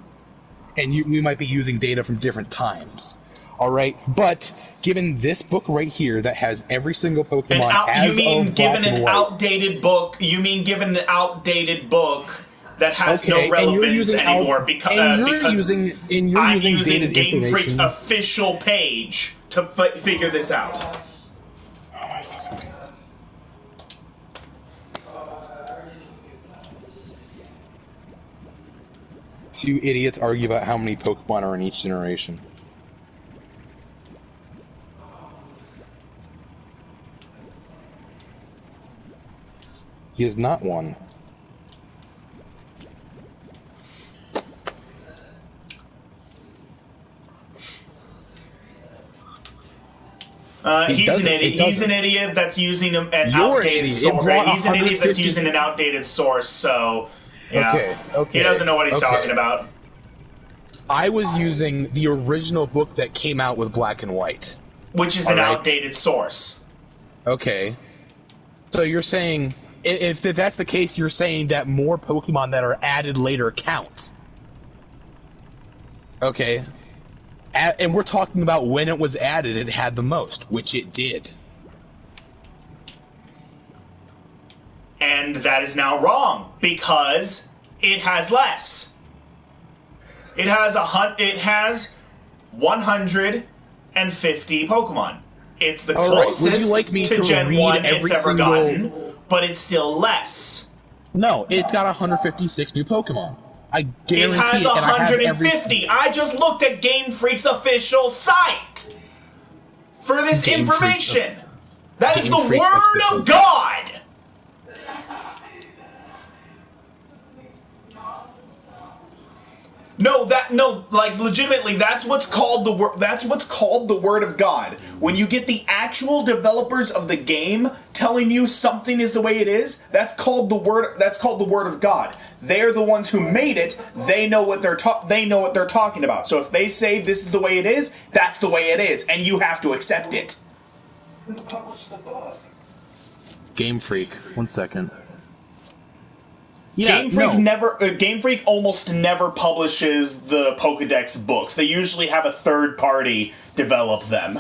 [SPEAKER 3] And we might be using data from different times. Alright? But given this book right here that has every single Pokemon as of Black and White.
[SPEAKER 1] You mean given an outdated book that has no relevance anymore because I'm using Game Freak's official page to figure this out.
[SPEAKER 3] Two idiots argue about how many Pokemon are in each generation. He is not one.
[SPEAKER 1] He's an idiot. He's an idiot that's using an outdated source. He's an idiot that's using an outdated source. So, yeah, okay. He doesn't know what he's talking about.
[SPEAKER 3] I was using the original book that came out with Black and White,
[SPEAKER 1] which is an outdated source.
[SPEAKER 3] Okay, so you're saying if that's the case, you're saying that more Pokemon that are added later count. Okay. And we're talking about when it was added, it had the most, which it did.
[SPEAKER 1] And that is now wrong, because it has less. It has 150 Pokemon. It's the closest to Gen 1 it's ever gotten, but it's still less.
[SPEAKER 3] No, it's got 156 new Pokemon. I guarantee
[SPEAKER 1] it has 150. I just looked at Game Freak's official site for this information. That is the word of God. Like legitimately, that's what's called the word. That's what's called the word of God. When you get the actual developers of the game telling you something is the way it is, that's called the word. That's called the word of God. They're the ones who made it. They know what they're talking about. So if they say this is the way it is, that's the way it is, and you have to accept it.
[SPEAKER 2] Who published the book?
[SPEAKER 3] Game Freak. 1 second.
[SPEAKER 1] Yeah, Game Freak almost never publishes the Pokédex books. They usually have a third party develop them.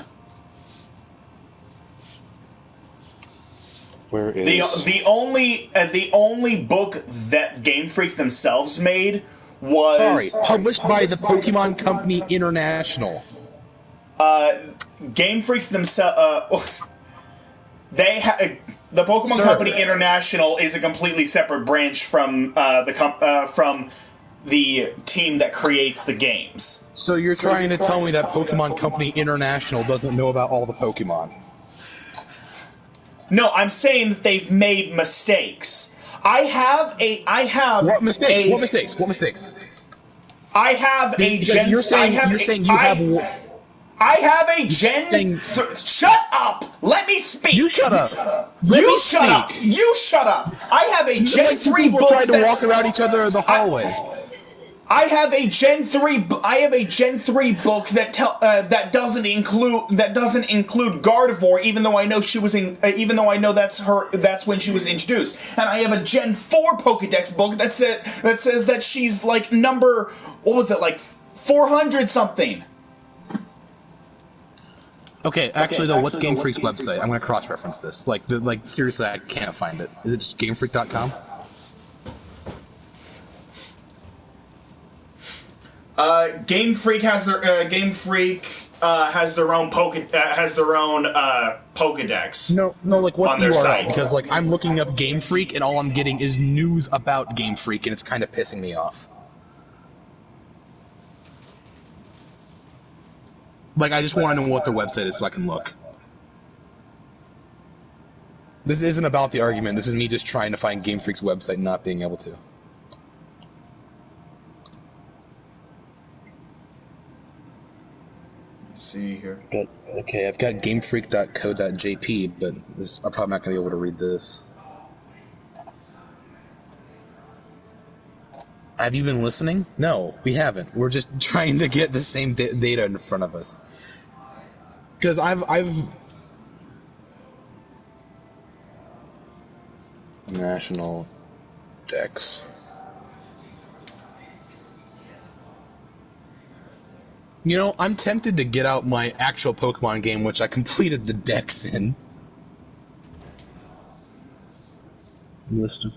[SPEAKER 3] Where is
[SPEAKER 1] the only book that Game Freak themselves made was
[SPEAKER 3] published by the Pokemon Company International.
[SPEAKER 1] Game Freak themselves. The Pokemon Company International is a completely separate branch from the team that creates the games.
[SPEAKER 3] So you're trying to tell me that Pokemon Company International doesn't know about all the Pokemon?
[SPEAKER 1] No, I'm saying that they've made mistakes. I have.
[SPEAKER 3] What mistakes? What mistakes?
[SPEAKER 1] I have a. I have a Gen... Shut up! Let me speak!
[SPEAKER 3] You shut up!
[SPEAKER 1] You shut up! You shut up! I have a Gen 3 book
[SPEAKER 3] trying to walk around each other in the hallway.
[SPEAKER 1] I have a Gen 3 book that doesn't include Gardevoir, even though I know she was in that's when she was introduced. And I have a Gen 4 Pokédex book that says that she's like number, what was it, like 400 something.
[SPEAKER 3] Okay, actually though, what's Game Freak's website? I'm gonna cross-reference this. Like seriously, I can't find it. Is it just GameFreak.com?
[SPEAKER 1] Game Freak has their own Pokédex.
[SPEAKER 3] No, like what
[SPEAKER 1] on their
[SPEAKER 3] URL?
[SPEAKER 1] site.
[SPEAKER 3] Because like I'm looking up Game Freak and all I'm getting is news about Game Freak, and it's kind of pissing me off. Like I just want to know what their website is so I can look. This isn't about the argument. This is me just trying to find Game Freak's website and not being able to.
[SPEAKER 1] See here.
[SPEAKER 3] Okay, I've got GameFreak.co.jp, but I'm probably not going to be able to read this. Have you been listening? No, we haven't. We're just trying to get the same data in front of us. Because I've National Dex. You know, I'm tempted to get out my actual Pokemon game, which I completed the Dex in. List of...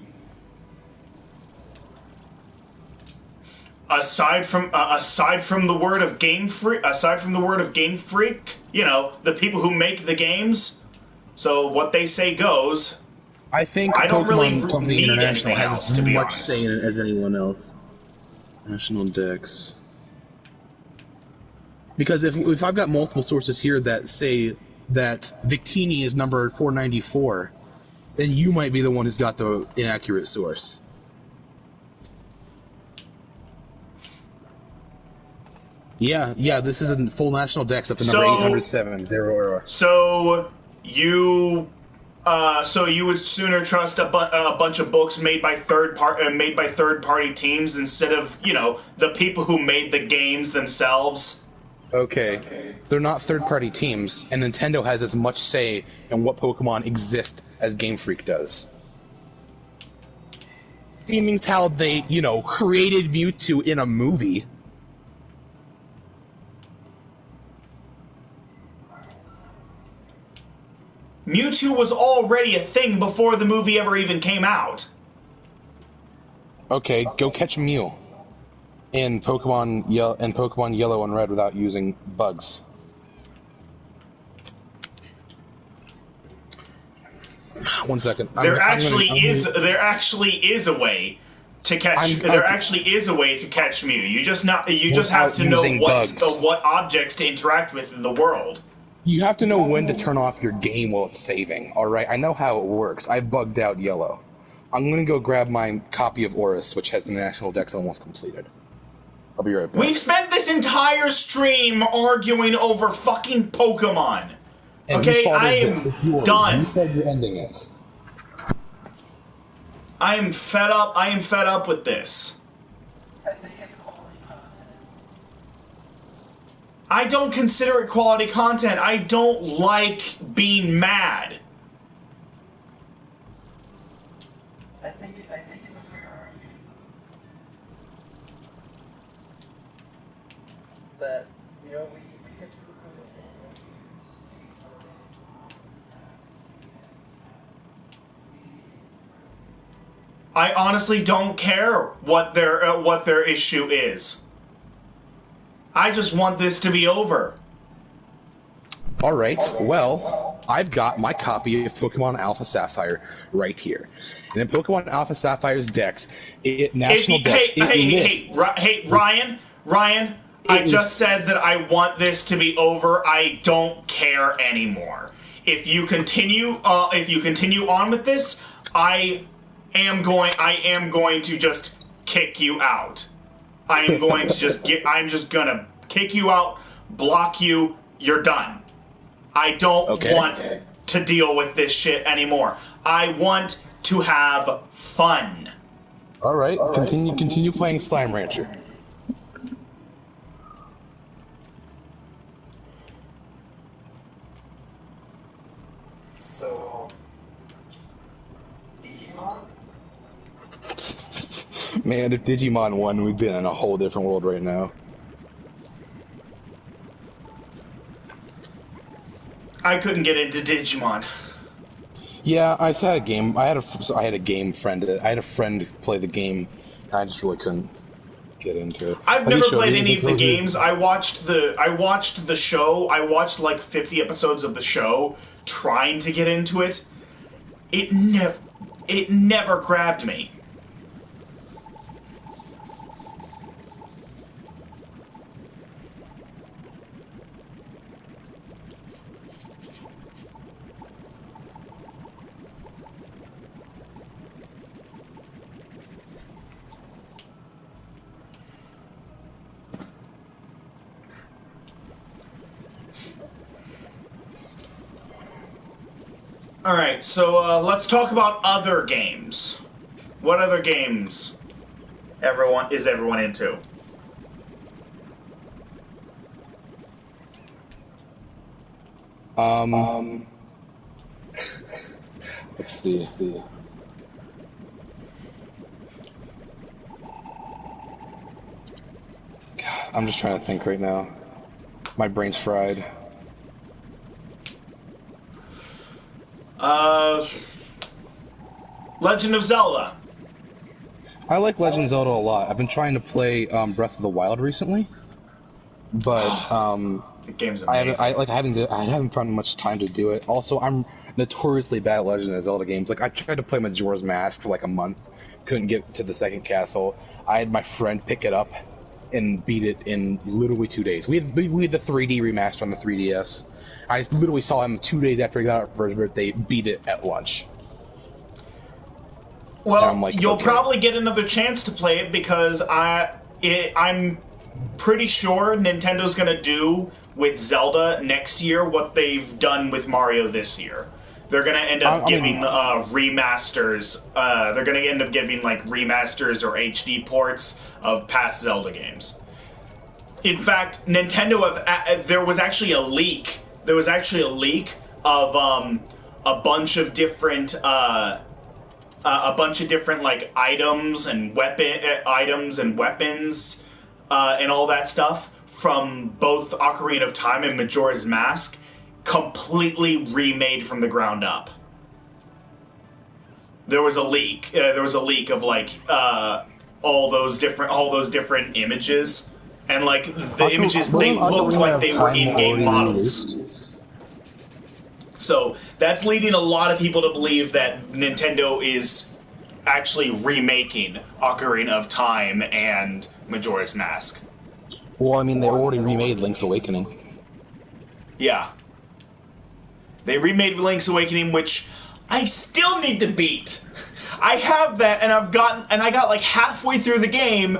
[SPEAKER 1] Aside from the word of Game Freak, you know, the people who make the games. So what they say goes.
[SPEAKER 3] I think
[SPEAKER 1] I don't
[SPEAKER 3] Pokemon
[SPEAKER 1] really
[SPEAKER 3] Company
[SPEAKER 1] need
[SPEAKER 3] International
[SPEAKER 1] anything
[SPEAKER 3] has
[SPEAKER 1] else,
[SPEAKER 3] as
[SPEAKER 1] to be
[SPEAKER 3] much
[SPEAKER 1] honest.
[SPEAKER 3] say in it as anyone else. National Dex. Because if I've got multiple sources here that say that Victini is number 494, then you might be the one who's got the inaccurate source. Yeah, this is a full national Dex up to number 807.
[SPEAKER 1] So you would sooner trust a bunch of books made by third party teams instead of, you know, the people who made the games themselves?
[SPEAKER 3] Okay, they're not third-party teams, and Nintendo has as much say in what Pokemon exist as Game Freak does. Seeming how they, you know, created Mewtwo in a movie.
[SPEAKER 1] Mewtwo was already a thing before the movie ever even came out.
[SPEAKER 3] Okay, go catch Mew in Pokemon Yellow and Red without using bugs. One second.
[SPEAKER 1] There actually is a way to catch. There actually is a way to catch Mew. You just have to know what objects to interact with in the world.
[SPEAKER 3] You have to know when to turn off your game while it's saving. All right, I know how it works. I bugged out Yellow. I'm gonna go grab my copy of Oris, which has the National Dex almost completed. I'll be right back.
[SPEAKER 1] We've spent this entire stream arguing over fucking Pokemon.
[SPEAKER 3] And
[SPEAKER 1] okay, I am done.
[SPEAKER 3] You said you're ending it.
[SPEAKER 1] I am fed up. I am fed up with this. I don't consider it quality content. I don't like being mad.
[SPEAKER 2] I think it's a fair argument. But, you know, we get to
[SPEAKER 1] I honestly don't care what their issue is. I just want this to be over.
[SPEAKER 3] Alright, well, I've got my copy of Pokemon Alpha Sapphire right here. And in Pokemon Alpha Sapphire's Dex,
[SPEAKER 1] Hey, Ryan, I just said that I want this to be over. I don't care anymore. If you continue on with this, I am going to just kick you out. I'm just gonna kick you out, block you, You're done. I don't want to deal with this shit anymore. I want to have fun.
[SPEAKER 3] All right, continue playing Slime Rancher.
[SPEAKER 2] So, Digimon?
[SPEAKER 3] Man, if Digimon won, we'd be in a whole different world right now.
[SPEAKER 1] I couldn't get into Digimon.
[SPEAKER 3] Yeah, I had a game. I had a game friend. I had a friend play the game. I just really couldn't get into it.
[SPEAKER 1] I've never played any of the games. I watched the show. I watched like 50 episodes of the show trying to get into it. It never grabbed me. Alright, so let's talk about other games. What other games is everyone into?
[SPEAKER 3] Let's see. God, I'm just trying to think right now. My brain's fried.
[SPEAKER 1] Legend of Zelda.
[SPEAKER 3] I like Legend of Zelda a lot. I've been trying to play Breath of the Wild recently, but
[SPEAKER 1] the game's amazing.
[SPEAKER 3] I haven't found much time to do it. Also, I'm notoriously bad at Legend of Zelda games. Like I tried to play Majora's Mask for like a month, couldn't get to the second castle. I had my friend pick it up and beat it in literally 2 days. We had the 3D remaster on the 3DS. I literally saw him 2 days after he got out for his birthday, beat it at lunch.
[SPEAKER 1] Well, like, you'll probably get another chance to play it because I'm pretty sure Nintendo's going to do with Zelda next year what they've done with Mario this year. They're going to end up giving remasters. They're going to end up giving like remasters or HD ports of past Zelda games. In fact, Nintendo there was actually a leak. There was actually a leak of a bunch of different like items and weapons and all that stuff from both Ocarina of Time and Majora's Mask, completely remade from the ground up. There was a leak. There was a leak of like all those different images, and like the images, they looked like they were in-game models. So that's leading a lot of people to believe that Nintendo is actually remaking Ocarina of Time and Majora's Mask.
[SPEAKER 3] Well, I mean, they already remade Link's Awakening.
[SPEAKER 1] Yeah. They remade Link's Awakening, which I still need to beat. I have that, and I got like halfway through the game,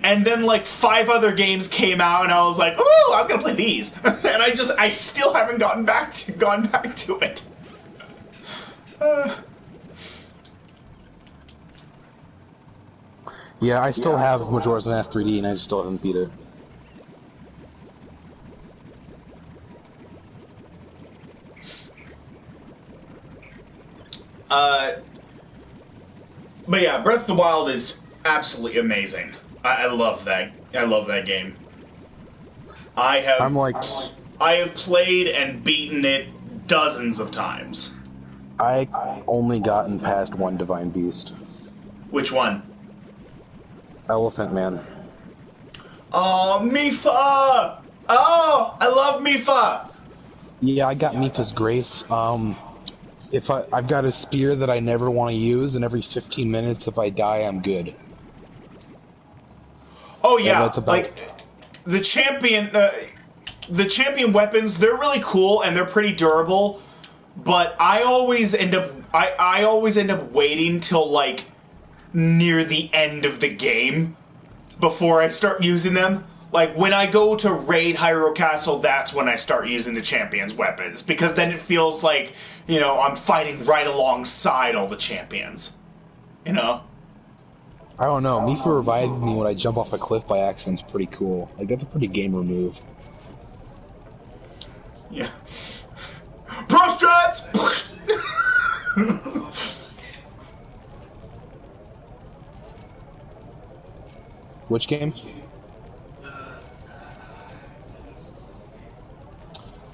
[SPEAKER 1] and then like 5 other games came out, and I was like, "Ooh, I'm gonna play these," and I still haven't gone back to it.
[SPEAKER 3] Yeah, I still have Majora's Mask 3D, and I still haven't beat it.
[SPEAKER 1] But yeah, Breath of the Wild is absolutely amazing. I love that. I love that game. I have played and beaten it dozens of times.
[SPEAKER 3] I only gotten past one Divine Beast.
[SPEAKER 1] Which one?
[SPEAKER 3] Elephant Man.
[SPEAKER 1] Oh, Mipha! Oh, I love Mipha!
[SPEAKER 3] Yeah, I got Mipha's Grace. If I've got a spear that I never want to use, and every 15 minutes, if I die, I'm good.
[SPEAKER 1] Oh yeah, like the champion weapons, they're really cool and they're pretty durable. But I always end up waiting till like near the end of the game before I start using them. like when I go to raid Hyrule Castle, that's when I start using the champions' weapons, because then it feels like, you know, I'm fighting right alongside all the champions. You know?
[SPEAKER 3] I don't know. Me for reviving me when I jump off a cliff by accident is pretty cool. Like, that's a pretty gamer move.
[SPEAKER 1] Yeah. Pro strats!
[SPEAKER 3] Which game?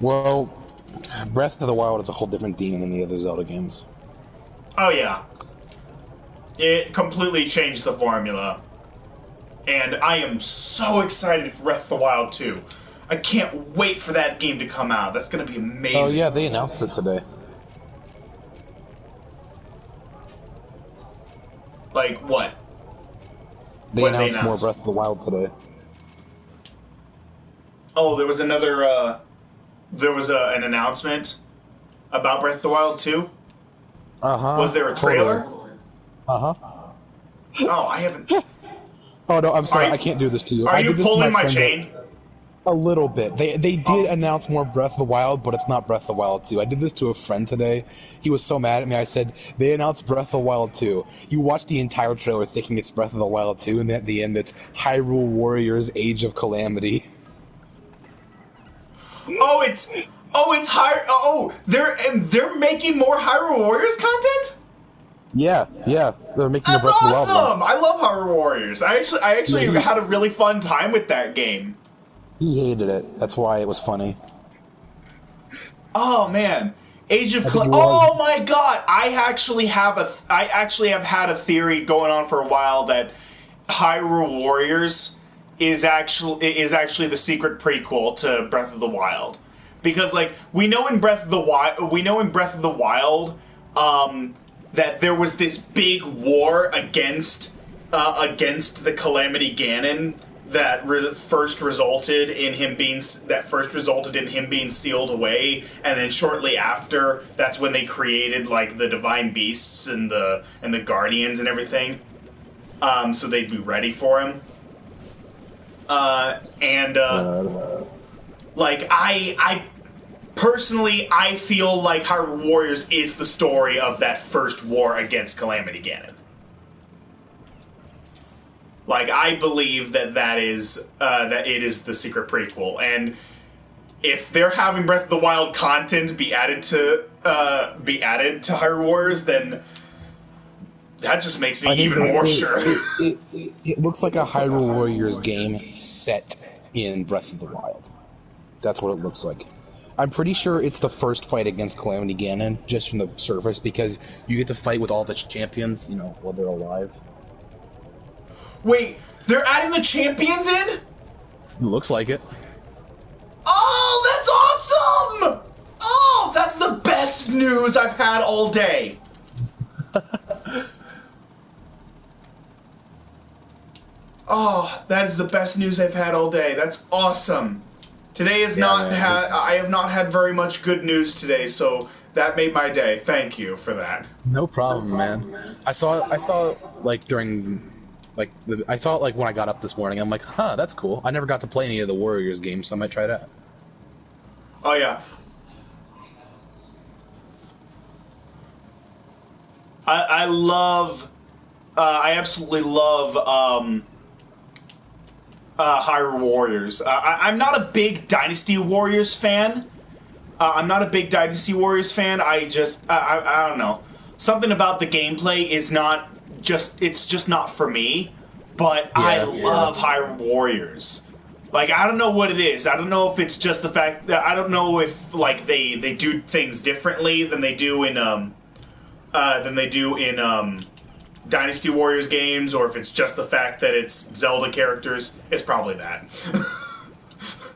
[SPEAKER 3] Well, Breath of the Wild is a whole different demon than the other Zelda games.
[SPEAKER 1] Oh yeah. It completely changed the formula. And I am so excited for Breath of the Wild 2. I can't wait for that game to come out. That's going to be amazing.
[SPEAKER 3] Oh yeah, they announced it today.
[SPEAKER 1] Like what?
[SPEAKER 3] They announced more Breath of the Wild today.
[SPEAKER 1] Oh, there was another, an announcement about Breath of the Wild 2?
[SPEAKER 3] Uh-huh.
[SPEAKER 1] Was there a trailer?
[SPEAKER 3] Uh-huh.
[SPEAKER 1] Oh, I haven't...
[SPEAKER 3] Oh, no, I'm sorry, I can't do this to you.
[SPEAKER 1] Are you pulling my chain?
[SPEAKER 3] A little bit. They did announce more Breath of the Wild, but it's not Breath of the Wild 2. I did this to a friend today. He was so mad at me. I said, they announced Breath of the Wild 2. You watch the entire trailer thinking it's Breath of the Wild 2, and at the end it's Hyrule Warriors Age of Calamity.
[SPEAKER 1] They're making more Hyrule Warriors content?
[SPEAKER 3] Yeah, they're making
[SPEAKER 1] That's
[SPEAKER 3] a Breath of the Wild
[SPEAKER 1] awesome!
[SPEAKER 3] one.
[SPEAKER 1] I love Hyrule Warriors. I actually
[SPEAKER 3] Yeah,
[SPEAKER 1] had a really fun time with that game.
[SPEAKER 3] He hated it. That's why it was funny.
[SPEAKER 1] Oh man, Oh my god! I actually have had a theory going on for a while that Hyrule Warriors is actually the secret prequel to Breath of the Wild, because like we know in Breath of the Wild, that there was this big war against the Calamity Ganon that first resulted in him being sealed away, and then shortly after, that's when they created like the divine beasts and the guardians and everything, so they'd be ready for him. Like I personally, I feel like Hyrule Warriors is the story of that first war against Calamity Ganon. Like, I believe that it is the secret prequel, and if they're having Breath of the Wild content be added to Hyrule Warriors, then that just makes me even more sure.
[SPEAKER 3] It looks like a Hyrule Warriors game set in Breath of the Wild. That's what it looks like. I'm pretty sure it's the first fight against Calamity Ganon, just from the surface, because you get to fight with all the champions, you know, while they're alive.
[SPEAKER 1] Wait, they're adding the champions in?
[SPEAKER 3] It looks like it.
[SPEAKER 1] Oh, that's awesome! Oh, that's the best news I've had all day. Oh, that is the best news I've had all day. That's awesome. Today is I have not had very much good news today, so that made my day. Thank you for that.
[SPEAKER 3] No problem, man. I saw like during I saw it like when I got up this morning. I'm like, huh, that's cool. I never got to play any of the Warriors games, so I might try that.
[SPEAKER 1] Oh yeah. I absolutely love Hyrule Warriors. I'm not a big Dynasty Warriors fan. I don't know. Something about the gameplay is it's just not for me. But yeah, I love Hyrule Warriors. Like, I don't know what it is. I don't know if it's just the fact that I don't know if like they do things differently than they do in Dynasty Warriors games, or if it's just the fact that it's Zelda characters. It's probably that.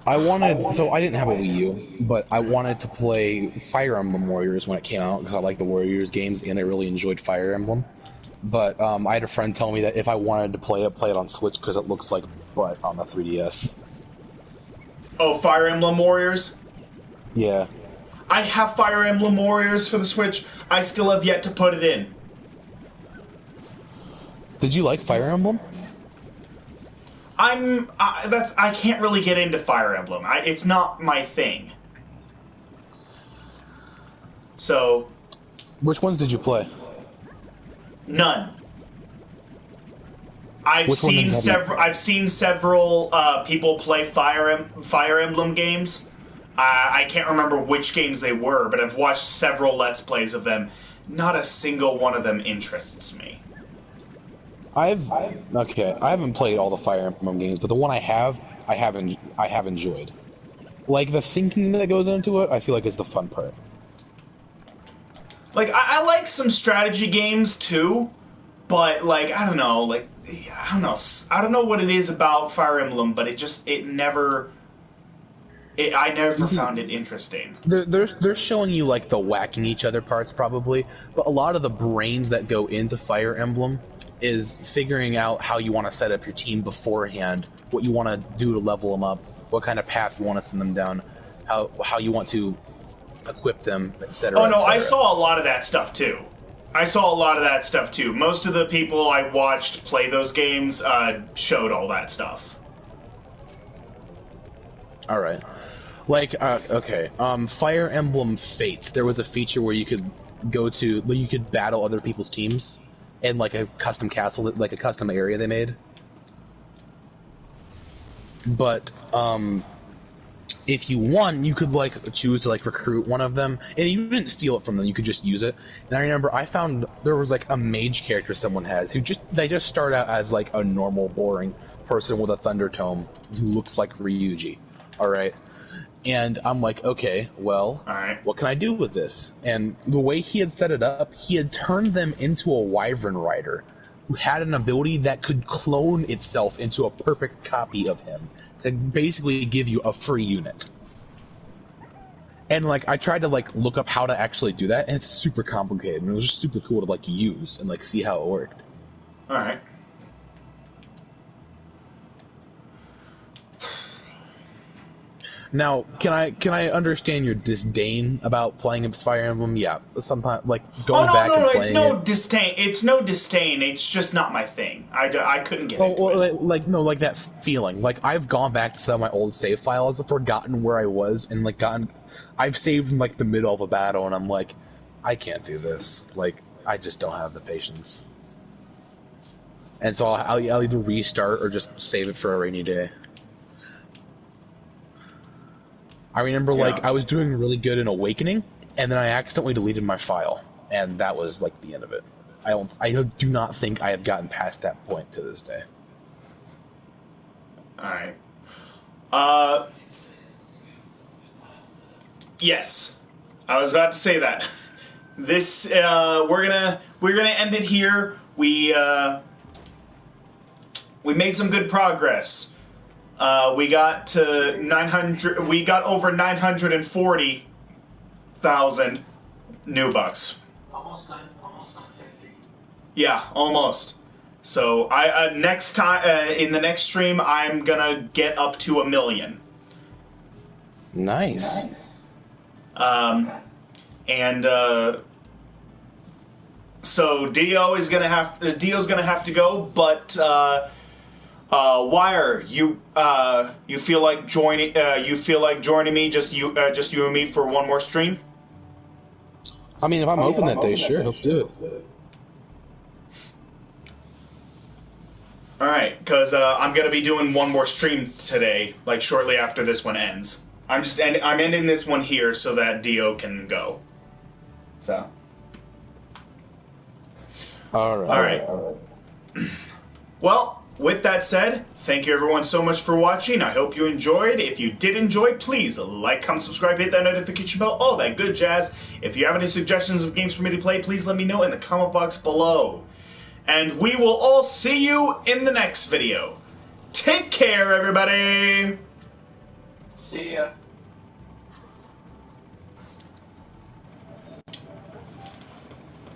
[SPEAKER 3] I didn't have a Wii U, but I wanted to play Fire Emblem Warriors when it came out, because I like the Warriors games, and I really enjoyed Fire Emblem. But I had a friend tell me that if I wanted to play it on Switch, because it looks like butt on the 3DS.
[SPEAKER 1] Oh, Fire Emblem Warriors?
[SPEAKER 3] Yeah.
[SPEAKER 1] I have Fire Emblem Warriors for the Switch. I still have yet to put it in.
[SPEAKER 3] Did you like Fire Emblem?
[SPEAKER 1] I can't really get into Fire Emblem. It's not my thing. So,
[SPEAKER 3] Which ones did you play?
[SPEAKER 1] none. I've
[SPEAKER 3] Which
[SPEAKER 1] seen
[SPEAKER 3] ones have you-
[SPEAKER 1] several. I've seen several people play Fire Emblem games. I can't remember which games they were, but I've watched several Let's Plays of them. Not a single one of them interests me.
[SPEAKER 3] I haven't played all the Fire Emblem games, but the one I have enjoyed. Like the thinking that goes into it, I feel like is the fun part.
[SPEAKER 1] Like I like some strategy games too, but like I don't know, I don't know what it is about Fire Emblem, but I never found it interesting.
[SPEAKER 3] They're showing you like the whacking each other parts probably, but a lot of the brains that go into Fire Emblem is figuring out how you want to set up your team beforehand, what you want to do to level them up, what kind of path you want to send them down, how you want to equip them, etc.
[SPEAKER 1] Oh no, I saw a lot of that stuff too. Most of the people I watched play those games showed all that stuff.
[SPEAKER 3] All right. Like, okay, Fire Emblem Fates, there was a feature where you could battle other people's teams in, like, a custom castle, like a custom area they made. But, if you won, you could, like, choose to, like, recruit one of them, and you didn't steal it from them, you could just use it. And I remember I found there was, like, a mage character someone has, they just start out as, like, a normal, boring person with a thunder tome who looks like Ryuji, alright? And I'm like, okay, well,
[SPEAKER 1] Alright.
[SPEAKER 3] What can I do with this? And the way he had set it up, he had turned them into a wyvern rider who had an ability that could clone itself into a perfect copy of him to basically give you a free unit. And, like, I tried to, like, look up how to actually do that, and it's super complicated, and it was just super cool to, like, use and, like, see how it worked.
[SPEAKER 1] Alright.
[SPEAKER 3] Now, can I understand your disdain about playing Fire Emblem? Yeah, sometimes like going back and playing
[SPEAKER 1] it's no disdain. It's no disdain. It's just not my thing. I couldn't get into it.
[SPEAKER 3] Like that feeling. Like I've gone back to some of my old save files, I've forgotten where I was, and like I've saved in like the middle of a battle, and I'm like, I can't do this. Like I just don't have the patience. And so I'll either restart or just save it for a rainy day. I remember, like, I was doing really good in Awakening, and then I accidentally deleted my file, and that was, like, the end of it. I do not think I have gotten past that point to this day.
[SPEAKER 1] Alright. Yes. I was about to say that. This, we're gonna end it here. We made some good progress. We got to 900. We got over 940,000 new bucks.
[SPEAKER 2] Almost 950.
[SPEAKER 1] Yeah, almost. So next time in the next stream, I'm gonna get up to 1 million.
[SPEAKER 3] Nice.
[SPEAKER 1] So Dio's gonna have to go, but. Wire, you feel like joining? You feel like joining me? Just you and me for one more stream?
[SPEAKER 3] I mean, if I'm open that day, sure, let's do it.
[SPEAKER 1] All right, because I'm gonna be doing one more stream today, like shortly after this one ends. I'm ending this one here so that Dio can go. So.
[SPEAKER 3] All right.
[SPEAKER 1] Well. With that said, thank you everyone so much for watching. I hope you enjoyed. If you did enjoy, please like, comment, subscribe, hit that notification bell, all that good jazz. If you have any suggestions of games for me to play, please let me know in the comment box below. And we will all see you in the next video. Take care, everybody!
[SPEAKER 2] See ya.